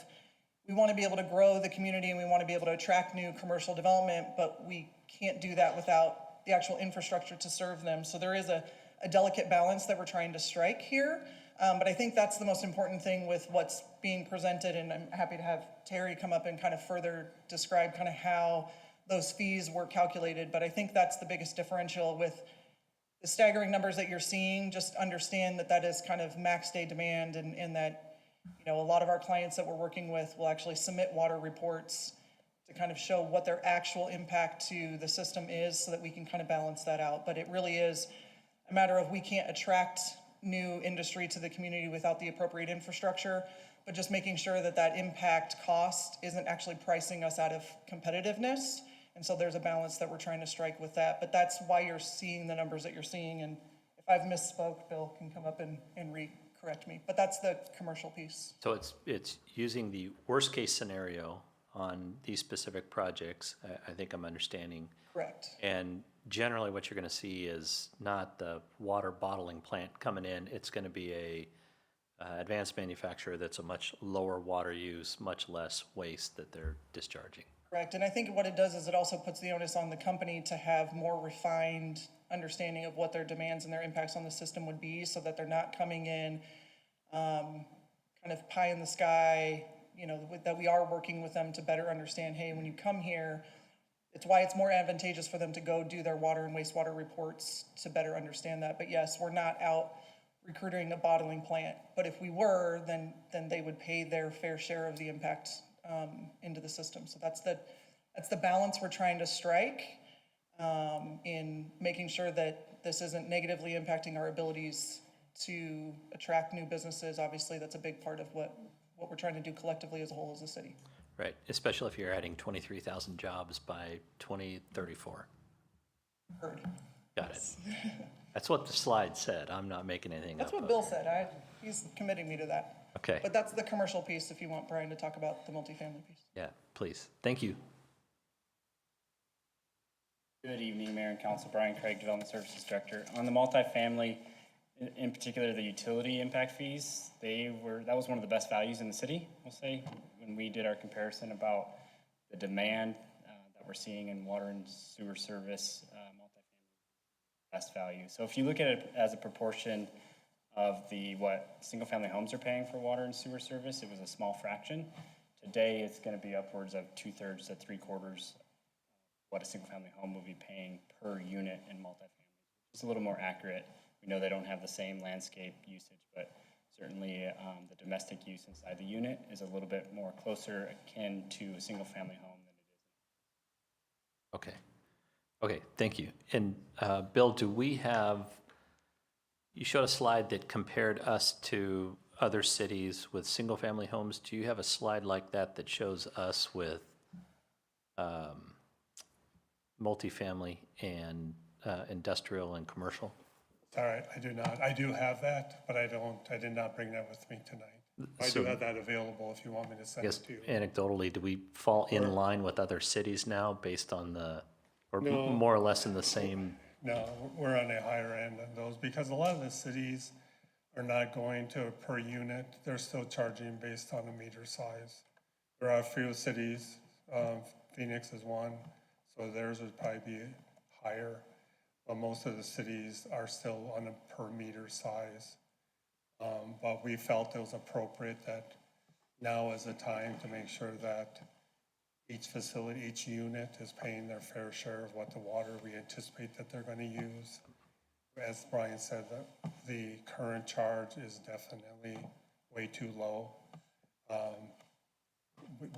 we want to be able to grow the community and we want to be able to attract new commercial development, but we can't do that without the actual infrastructure to serve them. So there is a delicate balance that we're trying to strike here. But I think that's the most important thing with what's being presented, and I'm happy to have Terry come up and kind of further describe kind of how those fees were calculated. But I think that's the biggest differential with the staggering numbers that you're seeing. Just understand that that is kind of max day demand, and that, you know, a lot of our clients that we're working with will actually submit water reports to kind of show what their actual impact to the system is, so that we can kind of balance that out. But it really is a matter of, we can't attract new industry to the community without the appropriate infrastructure, but just making sure that that impact cost isn't actually pricing us out of competitiveness. And so there's a balance that we're trying to strike with that. But that's why you're seeing the numbers that you're seeing. And if I've misspoke, Bill can come up and correct me. But that's the commercial piece. So it's using the worst case scenario on these specific projects, I think I'm understanding. Correct. And generally what you're going to see is not the water bottling plant coming in. It's going to be a advanced manufacturer that's a much lower water use, much less waste that they're discharging. Correct. And I think what it does is it also puts the onus on the company to have more refined understanding of what their demands and their impacts on the system would be, so that they're not coming in kind of pie in the sky, you know, that we are working with them to better understand, hey, when you come here, it's why it's more advantageous for them to go do their water and wastewater reports to better understand that. But yes, we're not out recruiting a bottling plant. But if we were, then they would pay their fair share of the impact into the system. So that's the balance we're trying to strike in making sure that this isn't negatively impacting our abilities to attract new businesses. Obviously, that's a big part of what we're trying to do collectively as a whole as a city. Right, especially if you're adding 23,000 jobs by 2034. Heard. Got it. That's what the slide said. I'm not making anything up. That's what Bill said. He's committing me to that. Okay, But that's the commercial piece if you want Brian to talk about the multifamily piece. yeah, please. Thank you. Good evening, Mayor and Council. Brian Craig, Development Services Director. On the multifamily, in particular, the utility impact fees, that was one of the best values in the city, we'll say, when we did our comparison about the demand that we're seeing in water and sewer service, multifamily, best value. So if you look at it as a proportion of what single-family homes are paying for water and sewer service, it was a small fraction. Today, it's going to be upwards of 2/3 to 3/4 what a single-family home will be paying per unit in multifamily. It's a little more accurate. We know they don't have the same landscape usage, but certainly the domestic use inside the unit is a little bit more closer akin to a single-family home than it is. Okay. Okay, thank you. And Bill, you showed a slide that compared us to other cities with single-family homes. Do you have a slide like that that shows us with multifamily and industrial and commercial? Sorry, I do not. I do have that, but I did not bring that with me tonight. I do have that available if you want me to I send guess it to you. anecdotally, do we fall in line with other cities now based on or No. more or less in the same? No, we're on the higher end on those because a lot of the cities are not going to per unit. They're still charging based on the meter size. There are a few cities, Phoenix is one, so theirs would probably be higher. But most of the cities are still on a per meter size. But we felt it was appropriate that now is the time to make sure that each facility, each unit is paying their fair share of what the water we anticipate that they're going to use. As Brian said, the current charge is definitely way too low.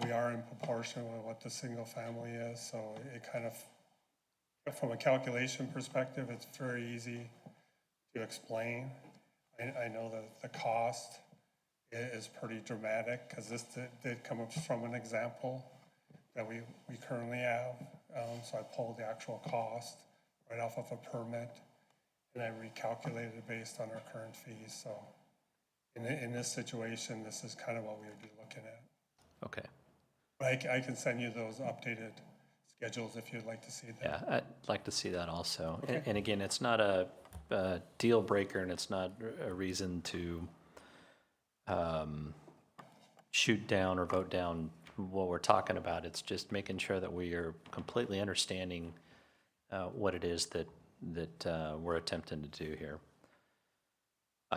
We are in proportion with what the single family is, so it kind of, from a calculation perspective, it's very easy to explain. I know that the cost is pretty dramatic because this did come up from an example that we currently have. So I pulled the actual cost right off of a permit and I recalculated it based on our current fees. So in this situation, this is kind of what we would be looking at. Okay. But I can send you those updated schedules if you'd like to see them. Yeah, I'd like to see that also. And again, it's not a deal breaker and it's not a reason to shoot down or vote down what we're talking about. It's just making sure that we are completely understanding what it is that we're attempting to do here.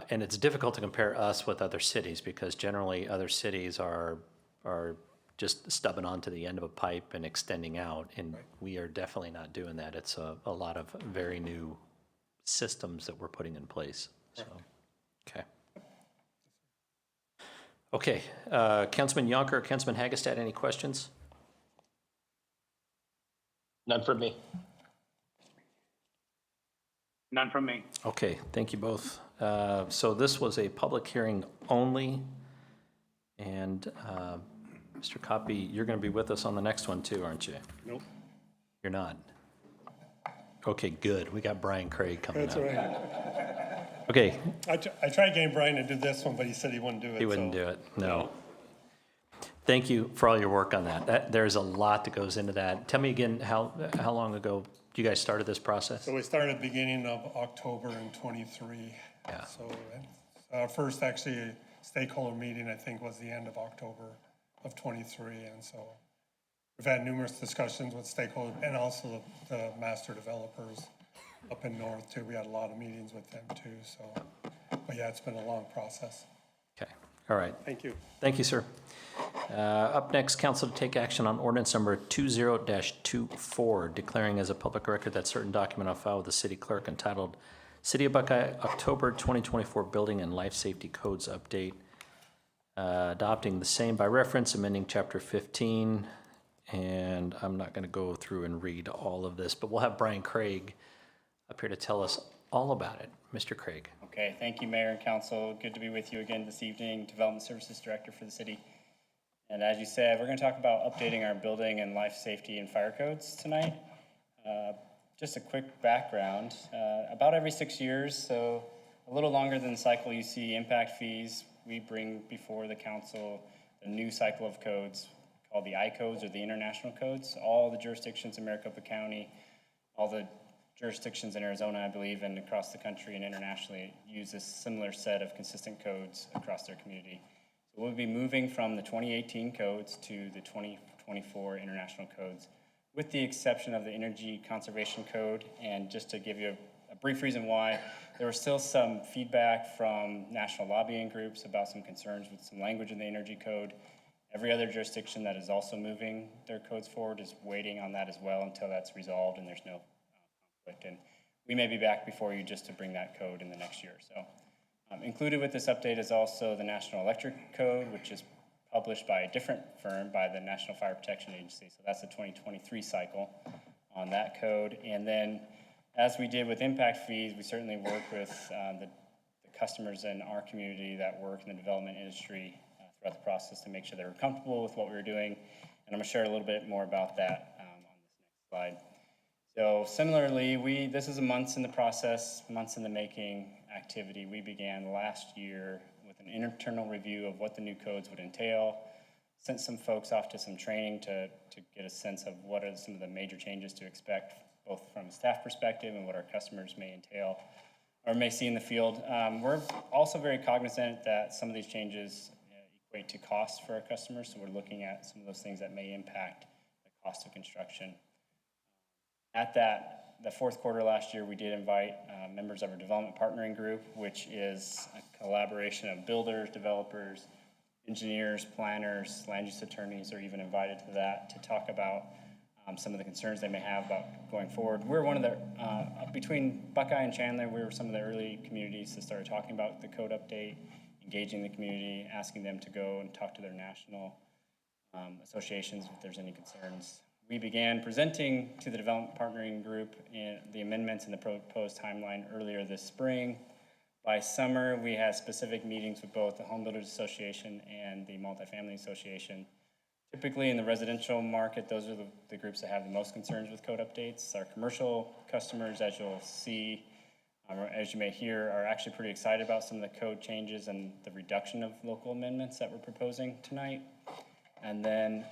And it's difficult to compare us with other cities because generally other cities are just stubbing onto the end of a pipe and extending out, and we are definitely not doing that. It's a lot of very new systems that we're putting in place. So, okay. Okay, Councilman Yonker, Councilman Hagestad, any questions? None from me. None from me. Okay, thank you both. So this was a public hearing only, and Mr. Copy, you're going to be with us on the next one too, aren't you? Nope. You're not? Okay, good. We got Brian Craig coming up. That's right. Okay, I tried getting Brian to do this one, but he said he wouldn't do it. he wouldn't so- do it, no. Thank you for all your work on that. There's a lot that goes into that. Tell me again, how long ago you guys started this process? So we started beginning of October in '23. Yeah. So our first actually stakeholder meeting, I think, was the end of October of '23. And so we've had numerous discussions with stakeholders and also the master developers up in north too. We had a lot of meetings with them too. So, but yeah, it's been a long process. Okay, all right. Thank you. Thank you, sir. Up next, council to take action on ordinance number 20-24, declaring as a public record that certain document on file with the city clerk entitled City of Buckeye October 2024 Building and Life Safety Codes Update, adopting the same by reference, amending chapter 15, and I'm not going to go through and read all of this, but we'll have Brian Craig up here to tell us all about it. Mr. Craig. Okay, thank you, Mayor and Council. Good to be with you again this evening. Development Services Director for the city. And as you said, we're going to talk about updating our building and life safety and fire codes tonight. Just a quick background, about every 6 years, so a little longer than the cycle you see impact fees, we bring before the council the new cycle of codes called the I codes or the international codes. All the jurisdictions in Maricopa County, all the jurisdictions in Arizona, I believe, and across the country and internationally use a similar set of consistent codes across their community. So we'll be moving from the 2018 codes to the 2024 international codes, with the exception of the Energy Conservation Code. And just to give you a brief reason why, there was still some feedback from national lobbying groups about some concerns with some language in the Energy Code. Every other jurisdiction that is also moving their codes forward is waiting on that as well until that's resolved and there's no conflict. And we may be back before you just to bring that code in the next year. So included with this update is also the National Electric Code, which is published by a different firm, by the National Fire Protection Agency. So that's the 2023 cycle on that code. And then, as we did with impact fees, we certainly work with the customers in our community that work in the development industry throughout the process to make sure they were comfortable with what we were doing. And I'm going to share a little bit more about that on this next slide. So similarly, this is a months in the process, months in the making activity. We began last year with an internal review of what the new codes would entail, sent some folks off to some training to get a sense of what are some of the major changes to expect, both from a staff perspective and what our customers may entail or may see in the field. We're also very cognizant that some of these changes equate to costs for our customers, so we're looking at some of those things that may impact the cost of construction. At the fourth quarter last year, we did invite members of our development partnering group, which is a collaboration of builders, developers, engineers, planners, land use attorneys are even invited to that to talk about some of the concerns they may have about going forward. We're one of the, between Buckeye and Chandler, we were some of the early communities that started talking about the code update, engaging the community, asking them to go and talk to their national associations if there's any concerns. We began presenting to the development partnering group the amendments in the proposed timeline earlier this spring. By summer, we had specific meetings with both the Home Builders Association and the Multifamily Association. Typically in the residential market, those are the groups that have the most concerns with code updates. Our commercial customers, as you'll see, or as you may hear, are actually pretty excited about some of the code changes and the reduction of local amendments that we're proposing tonight. And then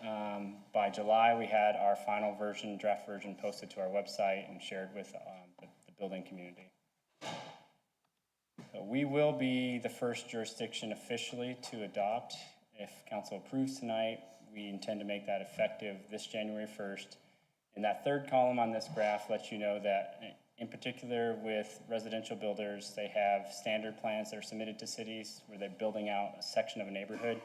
by July, we had our final version, draft version, posted to our website and shared with the building community. So we will be the first jurisdiction officially to adopt. If council approves tonight, we intend to make that effective this January 1st. And that third column on this graph lets you know that in particular with residential builders, they have standard plans that are submitted to cities where they're building out a section of a neighborhood.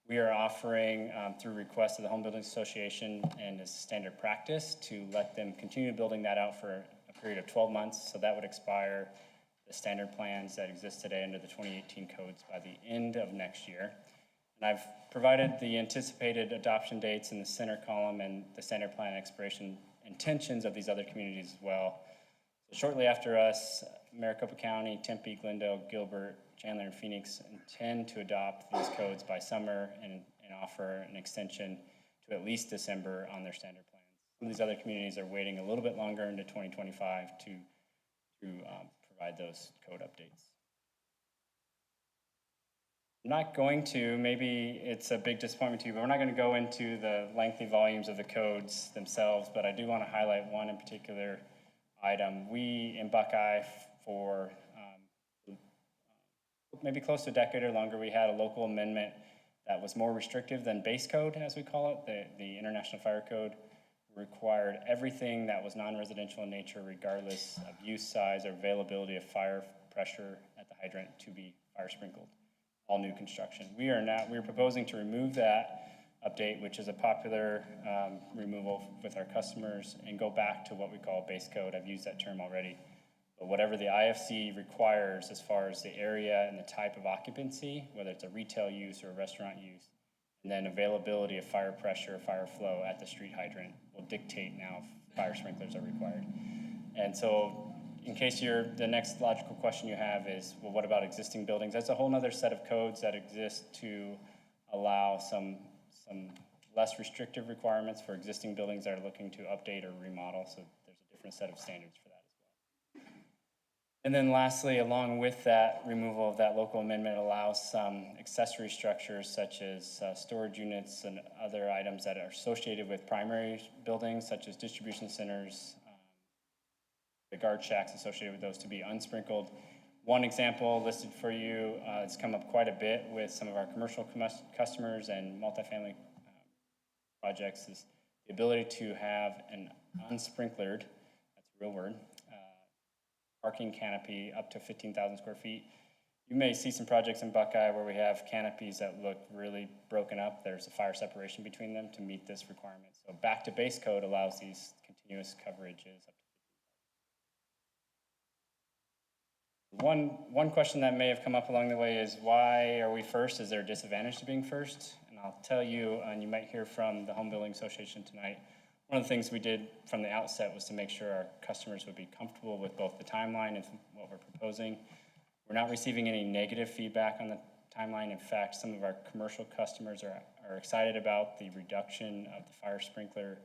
We are offering, through request of the Home Building Association and as standard practice, to let them continue building that out for a period of 12 months. So that would expire the standard plans that exist today under the 2018 codes by the end of next year. And I've provided the anticipated adoption dates in the center column and the standard plan expiration intentions of these other communities as well. So shortly after us, Maricopa County, Tempe, Glendale, Gilbert, Chandler, and Phoenix intend to adopt these codes by summer and offer an extension to at least December on their standard plans. Some of these other communities are waiting a little bit longer into 2025 to provide those code updates. I'm not going to, maybe it's a big disappointment to you, but we're not going to go into the lengthy volumes of the codes themselves, but I do want to highlight one in particular item. We in Buckeye for maybe close to a decade or longer, we had a local amendment that was more restrictive than base code, as we call it. The International Fire Code required everything that was non-residential in nature, regardless of use, size, or availability of fire pressure at the hydrant, to be fire sprinkled, all new construction. We are proposing to remove that update, which is a popular removal with our customers, and go back to what we call base code. I've used that term already. But whatever the IFC requires as far as the area and the type of occupancy, whether it's a retail use or a restaurant use, and then availability of fire pressure, fire flow at the street hydrant will dictate now if fire sprinklers are required. And so in case the next logical question you have is, well, what about existing buildings? That's a whole other set of codes that exist to allow some some less restrictive requirements for existing buildings that are looking to update or remodel, so there's a different set of standards for that as well. And then lastly, along with that removal of that local amendment, allows some accessory structures such as storage units and other items that are associated with primary buildings, such as distribution centers, the guard shacks associated with those, to be unsprinkled. One example listed for you, it's come up quite a bit with some of our commercial customers and multifamily projects, is the ability to have an unsprinklered, that's a real word, parking canopy up to 15,000 square feet. You may see some projects in Buckeye where we have canopies that look really broken up. There's a fire separation between them to meet this requirement. So back to base code allows these continuous coverages up to 15,000. One question that may have come up along the way is, why are we first? Is there a disadvantage to being first? And I'll tell you, and you might hear from the Home Building Association tonight, one of the things we did from the outset was to make sure our customers would be comfortable with both the timeline and what we're proposing. We're not receiving any negative feedback on the timeline. In fact, some of our commercial customers are excited about the reduction of the fire sprinkler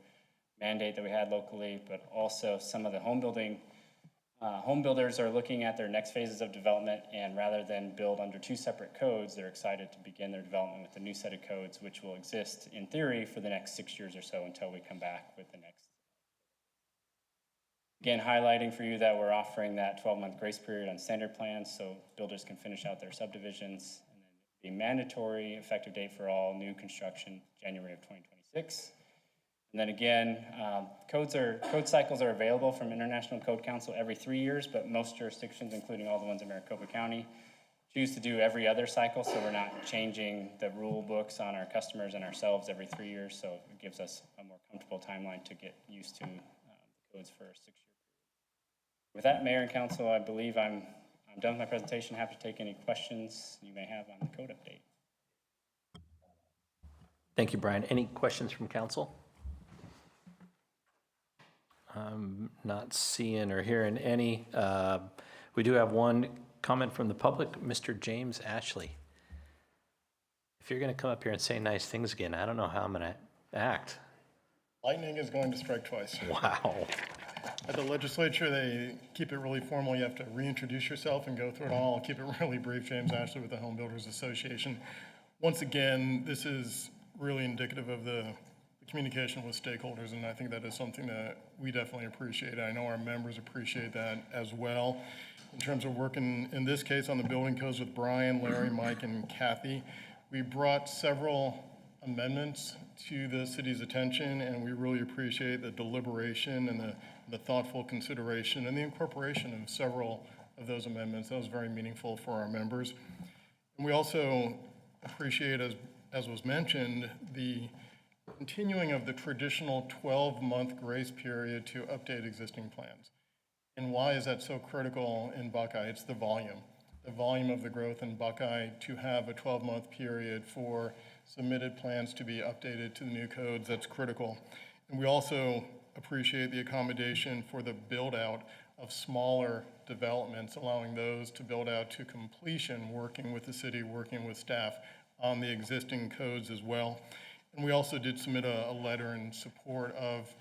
mandate that we had locally, but also some of the home builders are looking at their next phases of development, and rather than build under two separate codes, they're excited to begin their development with a new set of codes, which will exist in theory for the next 6 years or so until we come back with the next. Again, highlighting for you that we're offering that 12-month grace period on standard plans so builders can finish out their subdivisions, and then the mandatory effective date for all new construction, January of 2026. And then again, code cycles are available from International Code Council every 3 years, but most jurisdictions, including all the ones in Maricopa County, choose to do every other cycle, so we're not changing the rule books on our customers and ourselves every 3 years, so it gives us a more comfortable timeline to get used to the codes for a 6-year period. With that, Mayor and Council, I believe I'm done with my presentation. Happy to take any questions you may have on the code update. Thank you, Brian. Any questions from council? I'm not seeing or hearing any. We do have one comment from the public, Mr. James Ashley. If you're going to come up here and say nice things again, I don't know how I'm going to act. Lightning is going to strike twice. Wow. At the legislature, they keep it really formal. You have to reintroduce yourself and go through it all. I'll keep it really brief. James Ashley with the Home Builders Association. Once again, this is really indicative of the communication with stakeholders, and I think that is something that we definitely appreciate. I know our members appreciate that as well. In terms of working, in this case, on the building codes with Brian, Larry, Mike, and Kathy, we brought several amendments to the city's attention, and we really appreciate the deliberation and the thoughtful consideration and the incorporation of several of those amendments. That was very meaningful for our members. And we also appreciate, as was mentioned, the continuing of the traditional 12-month grace period to update existing plans. And why is that so critical in Buckeye? It's the volume of the growth in Buckeye, to have a 12-month period for submitted plans to be updated to the new codes. That's critical. And we also appreciate the accommodation for the build out of smaller developments, allowing those to build out to completion, working with the city, working with staff on the existing codes as well. And we also did submit a letter in support of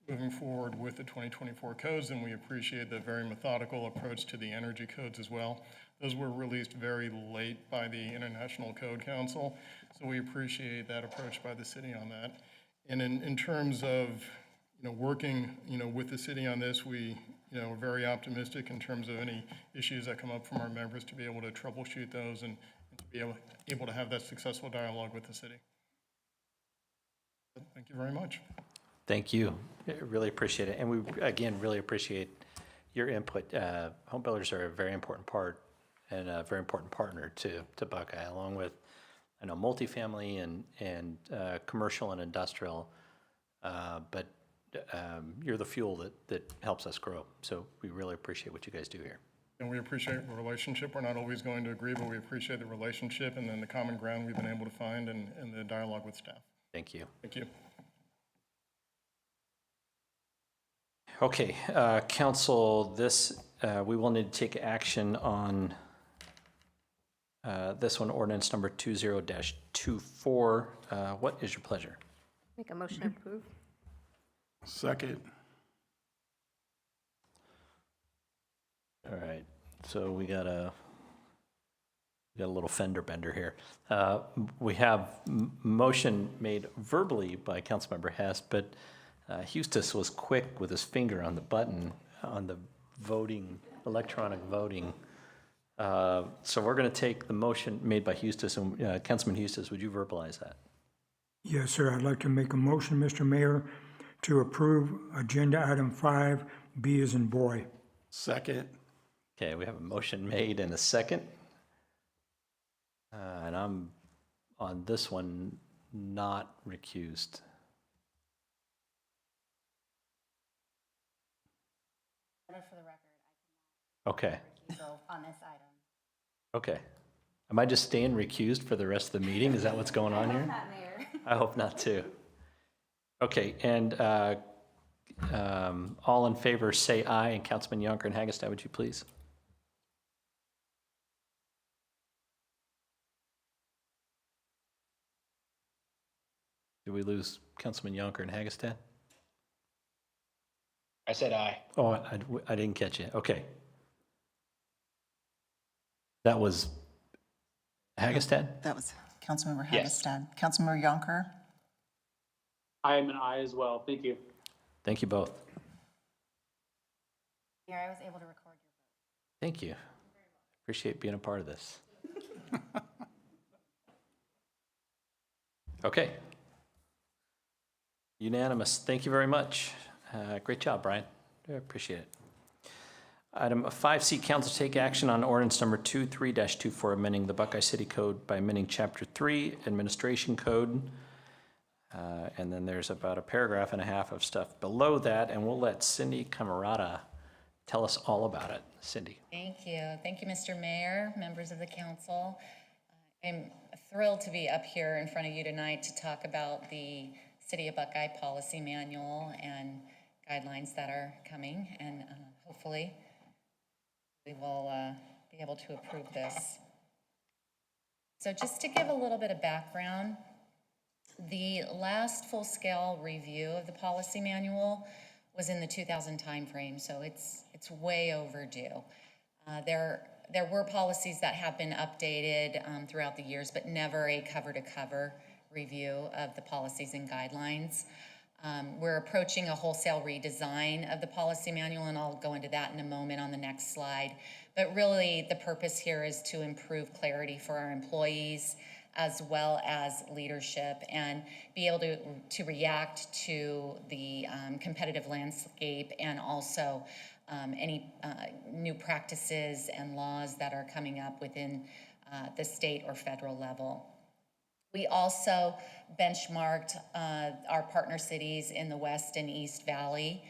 moving forward with the 2024 codes, and we appreciate the very methodical approach to the energy codes as well. Those were released very late by the International Code Council, so we appreciate that approach by the city on that. And in terms of working with the city on this, we we're very optimistic in terms of any issues that come up from our members to be able to troubleshoot those and to be able to have that successful dialogue with the city. Thank you very much. Thank you. I really appreciate it. And we, again, really appreciate your input. Home builders are a very important part and a very important partner to Buckeye, along with, I know, multifamily and commercial and industrial, but you're the fuel that helps us grow. So we really appreciate what you guys do here. And we appreciate the relationship. We're not always going to agree, but we appreciate the relationship and then the common ground we've been able to find and the dialogue with staff. Thank you. Thank you. Okay, council, we will need to take action on This one, ordinance number 20-24. What is your pleasure? Make a motion to approve. Second. All right, so we got a little fender bender here. We have motion made verbally by Councilmember Hess, but Eustis was quick with his finger on the button on the voting, electronic voting. So we're going to take the motion made by Eustis, and Councilman Eustis, would you verbalize that? Yes, sir. I'd like to make a motion, Mr. Mayor, to approve agenda item 5, B as in boy. Second. Okay, we have a motion made and a second. And I'm on this one not recused. For the record, Okay, so on this item. okay. Am I just staying recused for the rest of the meeting? Is that what's going on here? Not Mayor. I hope not too. Okay, and all in favor say aye, and Councilman Yonker and Hagestad, would you please? Did we lose Councilman Yonker and Hagestad? I said aye. Oh, I didn't catch you. Okay. That was Hagestad? That was Councilmember Yes. Hagestad. Councilmember Yonker? I am an aye as well. Thank you. Thank you both. Mayor, I was able to record your vote. Thank you. Appreciate being a part of this. Okay. Unanimous. Thank you very much. Great job, Brian. I appreciate it. Item 5C, council take action on ordinance number 23-24, amending the Buckeye City Code by amending Chapter 3, Administration Code. And then there's about a paragraph and a half of stuff below that, and we'll let Cindy Camarada tell us all about it. Cindy. Thank you. Thank you, Mr. Mayor, members of the council. I'm thrilled to be up here in front of you tonight to talk about the City of Buckeye Policy Manual and guidelines that are coming, and hopefully we will be able to approve this. So just to give a little bit of background, the last full-scale review of the policy manual was in the 2000 timeframe, so it's way overdue. There were policies that have been updated throughout the years, but never a cover-to-cover review of the policies and guidelines. We're approaching a wholesale redesign of the policy manual, and I'll go into that in a moment on the next slide. But really, the purpose here is to improve clarity for our employees as well as leadership, and be able to react to the competitive landscape, and also any new practices and laws that are coming up within the state or federal level. We also benchmarked our partner cities in the West and East Valley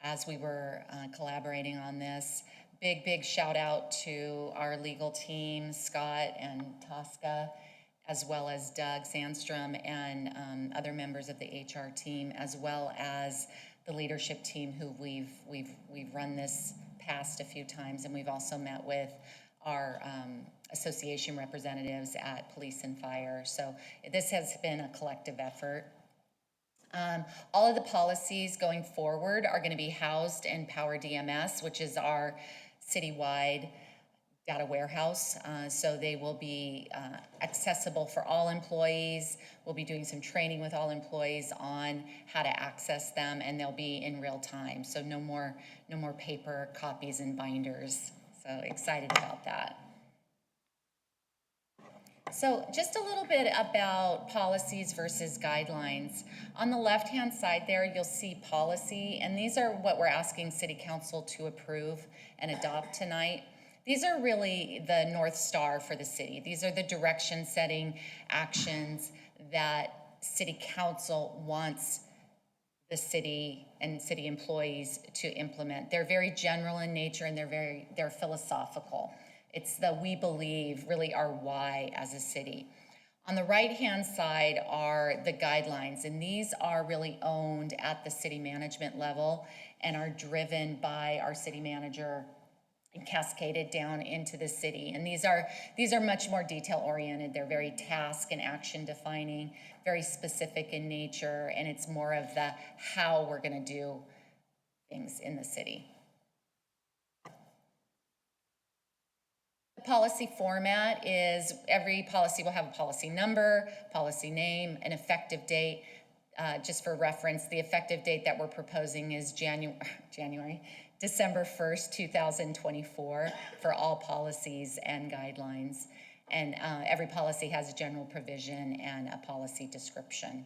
as we were collaborating on this. Big shout out to our legal team, Scott and Tosca, as well as Doug Sandstrom and other members of the HR team, as well as the leadership team who we've run this past a few times, and we've also met with our association representatives at police and fire. So this has been a collective effort. All of the policies going forward are going to be housed in Power DMS, which is our citywide data warehouse. So they will be accessible for all employees. We'll be doing some training with all employees on how to access them, and they'll be in real time. So no more paper copies and binders. So excited about that. So just a little bit about policies versus guidelines. On the left-hand side there, you'll see policy, and these are what we're asking City Council to approve and adopt tonight. These are really the North Star for the city. These are the direction-setting actions that City Council wants the city and city employees to implement. They're very general in nature, and they're philosophical. It's the we believe, really our why as a city. On the right-hand side are the guidelines, and these are really owned at the city management level and are driven by our city manager and cascaded down into the city. And these are much more detail oriented. They're very task and action defining, very specific in nature, and it's more of the how we're going to do things in the city. The policy format is every policy will have a policy number, policy name, an effective date. Just for reference, the effective date that we're proposing is December 1st, 2024 for all policies and guidelines. And every policy has a general provision and a policy description.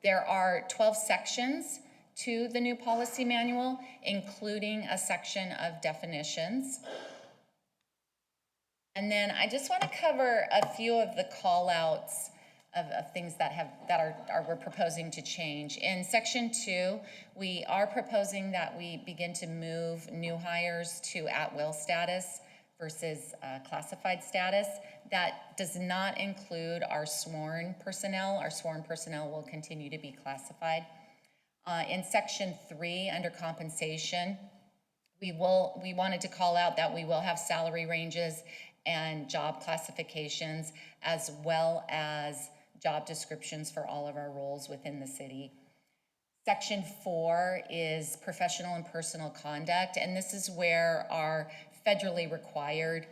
There are 12 sections to the new policy manual, including a section of definitions. And then I just want to cover a few of the call-outs of things that we're proposing to change. In section 2, we are proposing that we begin to move new hires to at-will status versus classified status. That does not include our sworn personnel. Our sworn personnel will continue to be classified. In section 3, under compensation, we wanted to call out that we will have salary ranges and job classifications, as well as job descriptions for all of our roles within the city. Section 4 is professional and personal conduct, and this is where our federally required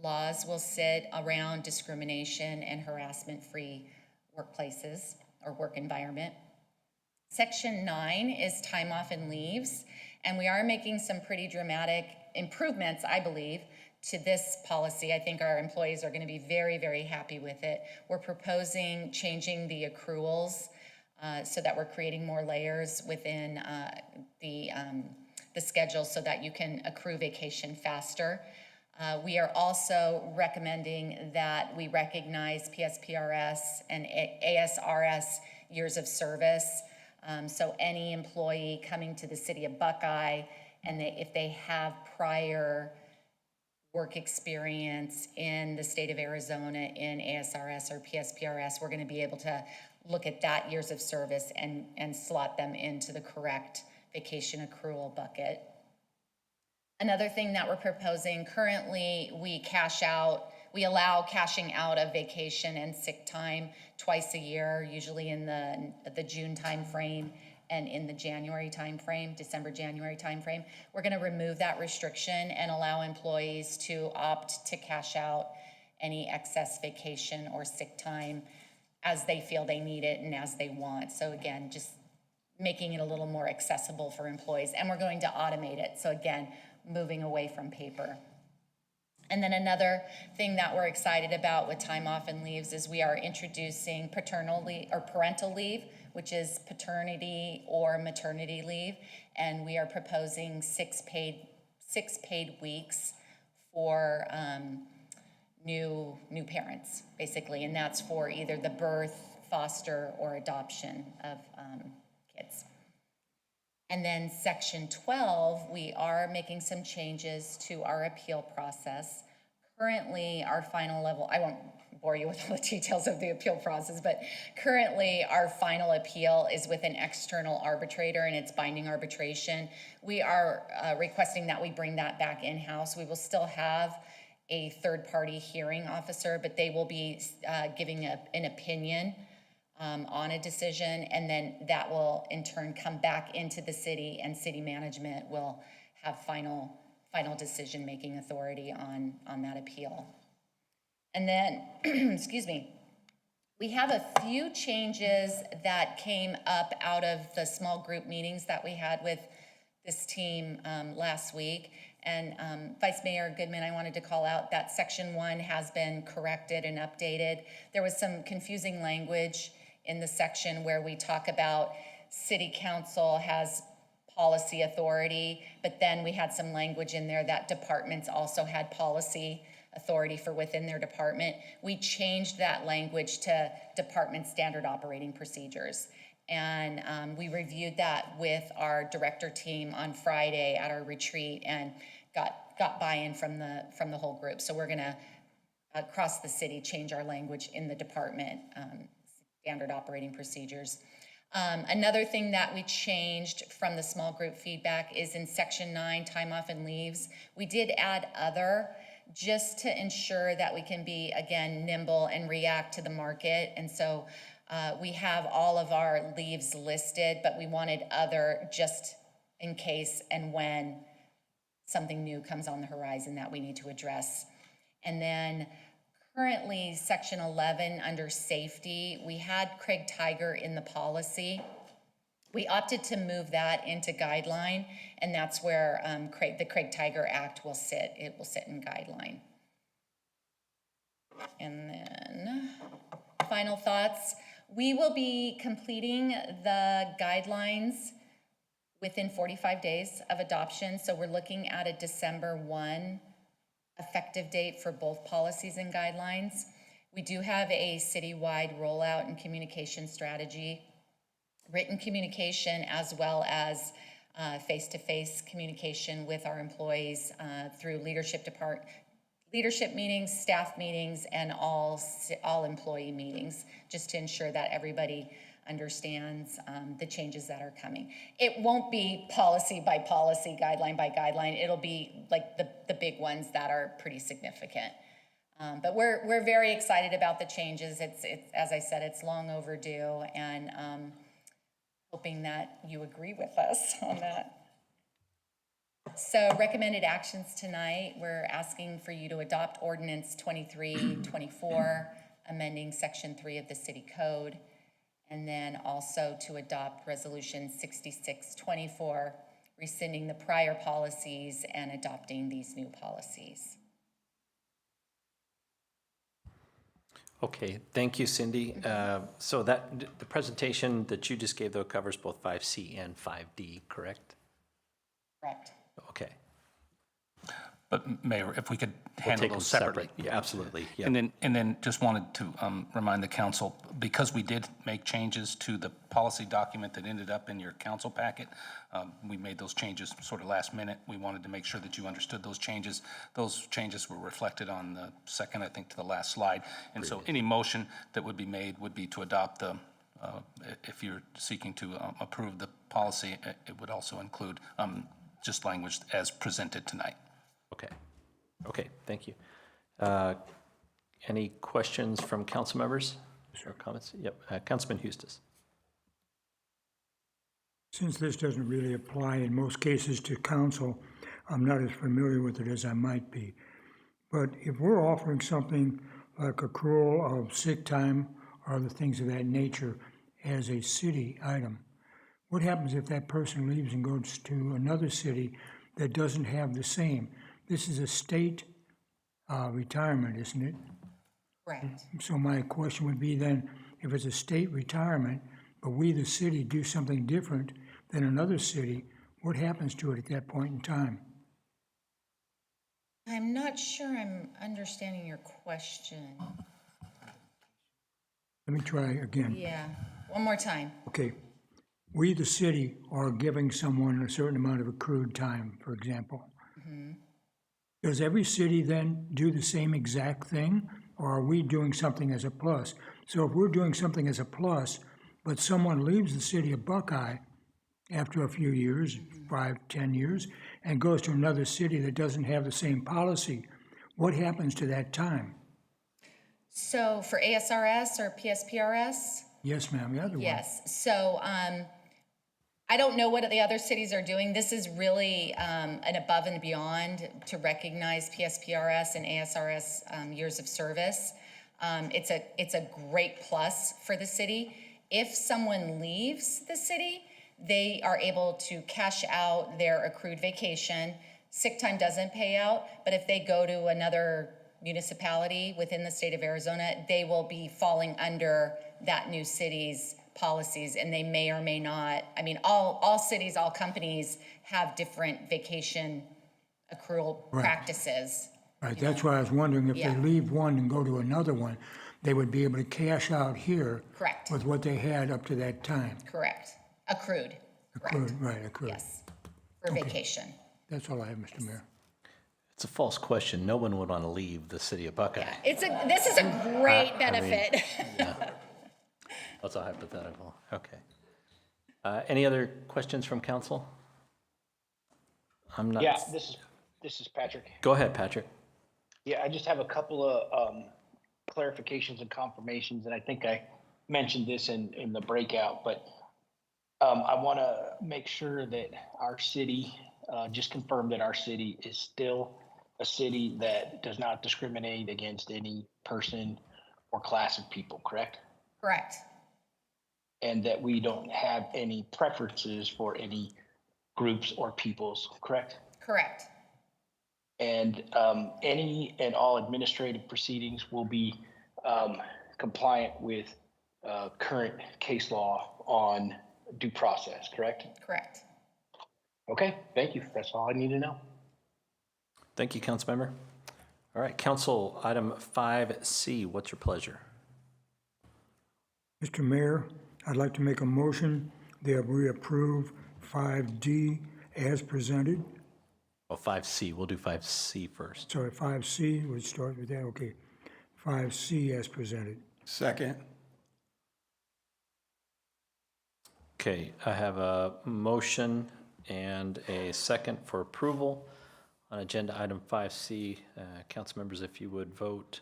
laws will sit around discrimination and harassment-free workplaces or work environment. Section 9 is time off and leaves, and we are making some pretty dramatic improvements, I believe, to this policy. I think our employees are going to be very, very happy with it. We're proposing changing the accruals so that we're creating more layers within the schedule so that you can accrue vacation faster. We are also recommending that we recognize PSPRS and ASRS years of service. So any employee coming to the city of Buckeye, and if they have prior work experience in the state of Arizona in ASRS or PSPRS, we're going to be able to look at that years of service and slot them into the correct vacation accrual bucket. Another thing that we're proposing, currently we allow cashing out of vacation and sick time twice a year, usually in the June timeframe and in the January timeframe, December-January timeframe. We're going to remove that restriction and allow employees to opt to cash out any excess vacation or sick time as they feel they need it and as they want. So again, just making it a little more accessible for employees. And we're going to automate it. So again, moving away from paper. And then another thing that we're excited about with time off and leaves is we are introducing paternal leave or parental leave, which is paternity or maternity leave. And we are proposing six paid weeks for new parents, basically. And that's for either the birth, foster, or adoption of kids. And then section 12, we are making some changes to our appeal process. Currently, our final level, I won't bore you with all the details of the appeal process, but currently our final appeal is with an external arbitrator and it's binding arbitration. We are requesting that we bring that back in-house. We will still have a third-party hearing officer, but they will be giving an opinion on a decision, and then that will in turn come back into the city, and city management will have final decision-making authority on that appeal. And then, excuse me, we have a few changes that came up out of the small group meetings that we had with this team last week. And Vice Mayor Goodman, I wanted to call out that section 1 has been corrected and updated. There was some confusing language in the section where we talk about city council has policy authority, but then we had some language in there that departments also had policy authority for within their department. We changed that language to department standard operating procedures. And we reviewed that with our director team on Friday at our retreat and got buy-in from the whole group. So we're gonna, across the city, change our language in the department standard operating procedures. Another thing that we changed from the small group feedback is in section 9, time off and leaves. We did add other, just to ensure that we can be, again, nimble and react to the market. And so we have all of our leaves listed, but we wanted other just in case and when something new comes on the horizon that we need to address. And then currently, section 11 under safety, we had Craig Tiger in the policy. We opted to move that into guideline, and that's where the Craig Tiger Act will sit. It will sit in guideline. And then, final thoughts. We will be completing the guidelines within 45 days of adoption, so we're looking at a December 1 effective date for both policies and guidelines. We do have a citywide rollout and communication strategy, written communication as well as face-to-face communication with our employees through leadership meetings, staff meetings, and all employee meetings, just to ensure that everybody understands the changes that are coming. It won't be policy by policy, guideline by guideline. It'll be like the big ones that are pretty significant. But we're very excited about the changes. It's as I said, it's long overdue, and hoping that you agree with us on that. So recommended actions tonight, we're asking for you to adopt ordinance 2324, amending section 3 of the city code, and then also to adopt resolution 6624, rescinding the prior policies and adopting these new policies. Okay, thank you, Cindy. So the presentation that you just gave, though, covers both 5C and 5D, correct? Correct. Okay. But Mayor, if we could We'll handle take them those separately. separate. Yeah, absolutely. Yeah. And then just wanted to remind the council, because we did make changes to the policy document that ended up in your council packet, we made those changes sort of last minute. We wanted to make sure that you understood those changes. Those changes were reflected on the second, I think, to the last slide. And so any motion that would be made would be to adopt the, if you're seeking to approve the policy, it would also include just language as presented tonight. Okay. Okay, thank you. Any questions from council members or comments? Yep, Councilman Hustis. Since this doesn't really apply in most cases to council, I'm not as familiar with it as I might be. But if we're offering something like accrual of sick time or other things of that nature as a city item, what happens if that person leaves and goes to another city that doesn't have the same? This is a state retirement, isn't it? Correct. So my question would be then, if it's a state retirement, but we, the city, do something different than another city, what happens to it at that point in time? I'm not sure I'm understanding your question. Let me try again. Yeah, one more time. Okay. We, the city, are giving someone a certain amount of accrued time, for example. Mm-hmm. Does every city then do the same exact thing, or are we doing something as a plus? So if we're doing something as a plus, but someone leaves the city of Buckeye after a few years, 5, 10 years, and goes to another city that doesn't have the same policy, what happens to that time? So for ASRS or PSPRS? Yes, ma'am, the other one. Yes, so I don't know what the other cities are doing. This is really an above and beyond to recognize PSPRS and ASRS years of service. It's a great plus for the city. If someone leaves the city, they are able to cash out their accrued vacation. Sick time doesn't pay out, but if they go to another municipality within the state of Arizona, they will be falling under that new city's policies, and they may or may not. I mean, all cities, all companies have different vacation accrual practices. Right, that's why I was wondering if they leave one and go to another one, they would be able to cash out here. Correct. With what they had up to that time. Correct. Accrued. Accrued, right, accrued. Yes, for vacation. That's all I have, Mr. Mayor. It's a false question. No one would want to leave the city of Buckeye. This is a great benefit. Yeah. That's a hypothetical. Okay. Any other questions from council? I'm not. Yeah, this is Patrick. Go ahead, Patrick. Yeah, I just have a couple of clarifications and confirmations, and I think I mentioned this in the breakout, but I want to make sure that our city, just confirm that our city is still a city that does not discriminate against any person or class of people, correct? Correct. And that we don't have any preferences for any groups or peoples, correct? Correct. And any and all administrative proceedings will be compliant with current case law on due process, correct? Correct. Okay, thank you. That's all I need to know. Thank you, Councilmember. All right, council, item 5C, what's your pleasure? Mr. Mayor, I'd like to make a motion that we approve 5D as presented. Well, 5C, we'll do 5C first. Sorry, 5C, we'll start with that, okay. 5C as presented. Second. Okay, I have a motion and a second for approval on agenda item 5C. Council members, if you would vote.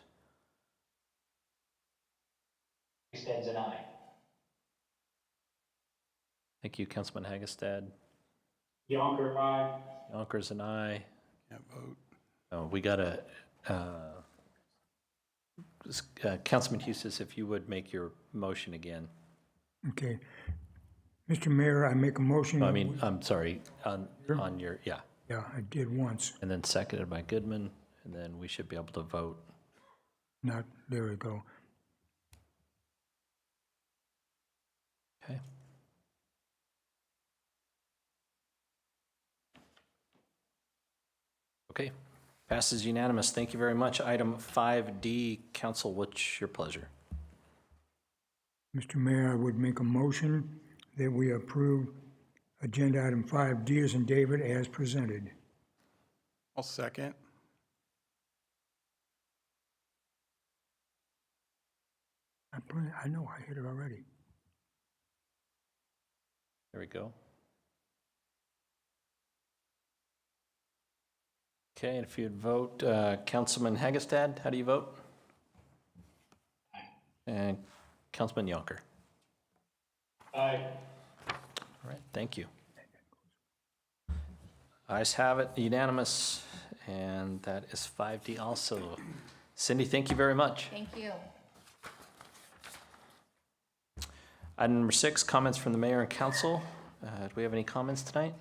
Stands an aye. Thank you, Councilman Hagestad. Yonker, aye. Yonkers and I. Can't vote. Oh, we got a, Councilman Hustis, if you would make your motion again. Okay. Mr. Mayor, I make a motion. I mean, I'm sorry, on your, yeah. Yeah, I did once. And then seconded by Goodman, and then we should be able to vote. Not, there we go. Okay. Okay, passes unanimous. Thank you very much. Item 5D, council, what's your pleasure? Mr. Mayor, I would make a motion that we approve agenda item 5D as in David as presented. I'll second. I know, I hit it already. There we go. Okay, and if you'd vote, Councilman Hagestad, how do you vote? And Councilman Yonker. Aye. All right, thank you. Ayes have it, unanimous, and that is 5D also. Cindy, thank you very much. Thank you. Item number 6, comments from the mayor and council. Do we have any comments tonight?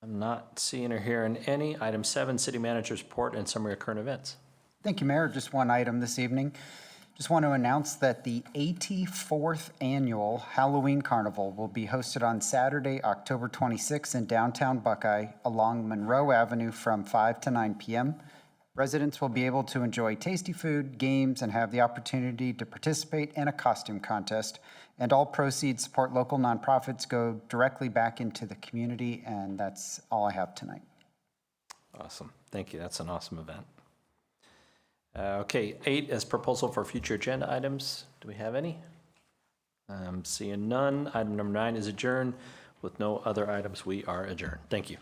I'm not seeing or hearing any. Item 7, city manager's report and summary of current events. Thank you, Mayor. Just one item this evening. Just want to announce that the 84th Annual Halloween Carnival will be hosted on Saturday, October 26th in downtown Buckeye along Monroe Avenue from 5 to 9 p.m. Residents will be able to enjoy tasty food, games, and have the opportunity to participate in a costume contest. And all proceeds support local nonprofits, go directly back into the community, and that's all I have tonight. Awesome. Thank you. That's an awesome event. Okay, 8 is proposal for future agenda items. Do we have any? Seeing none. Item number 9 is adjourned. With no other items, we are adjourned. Thank you.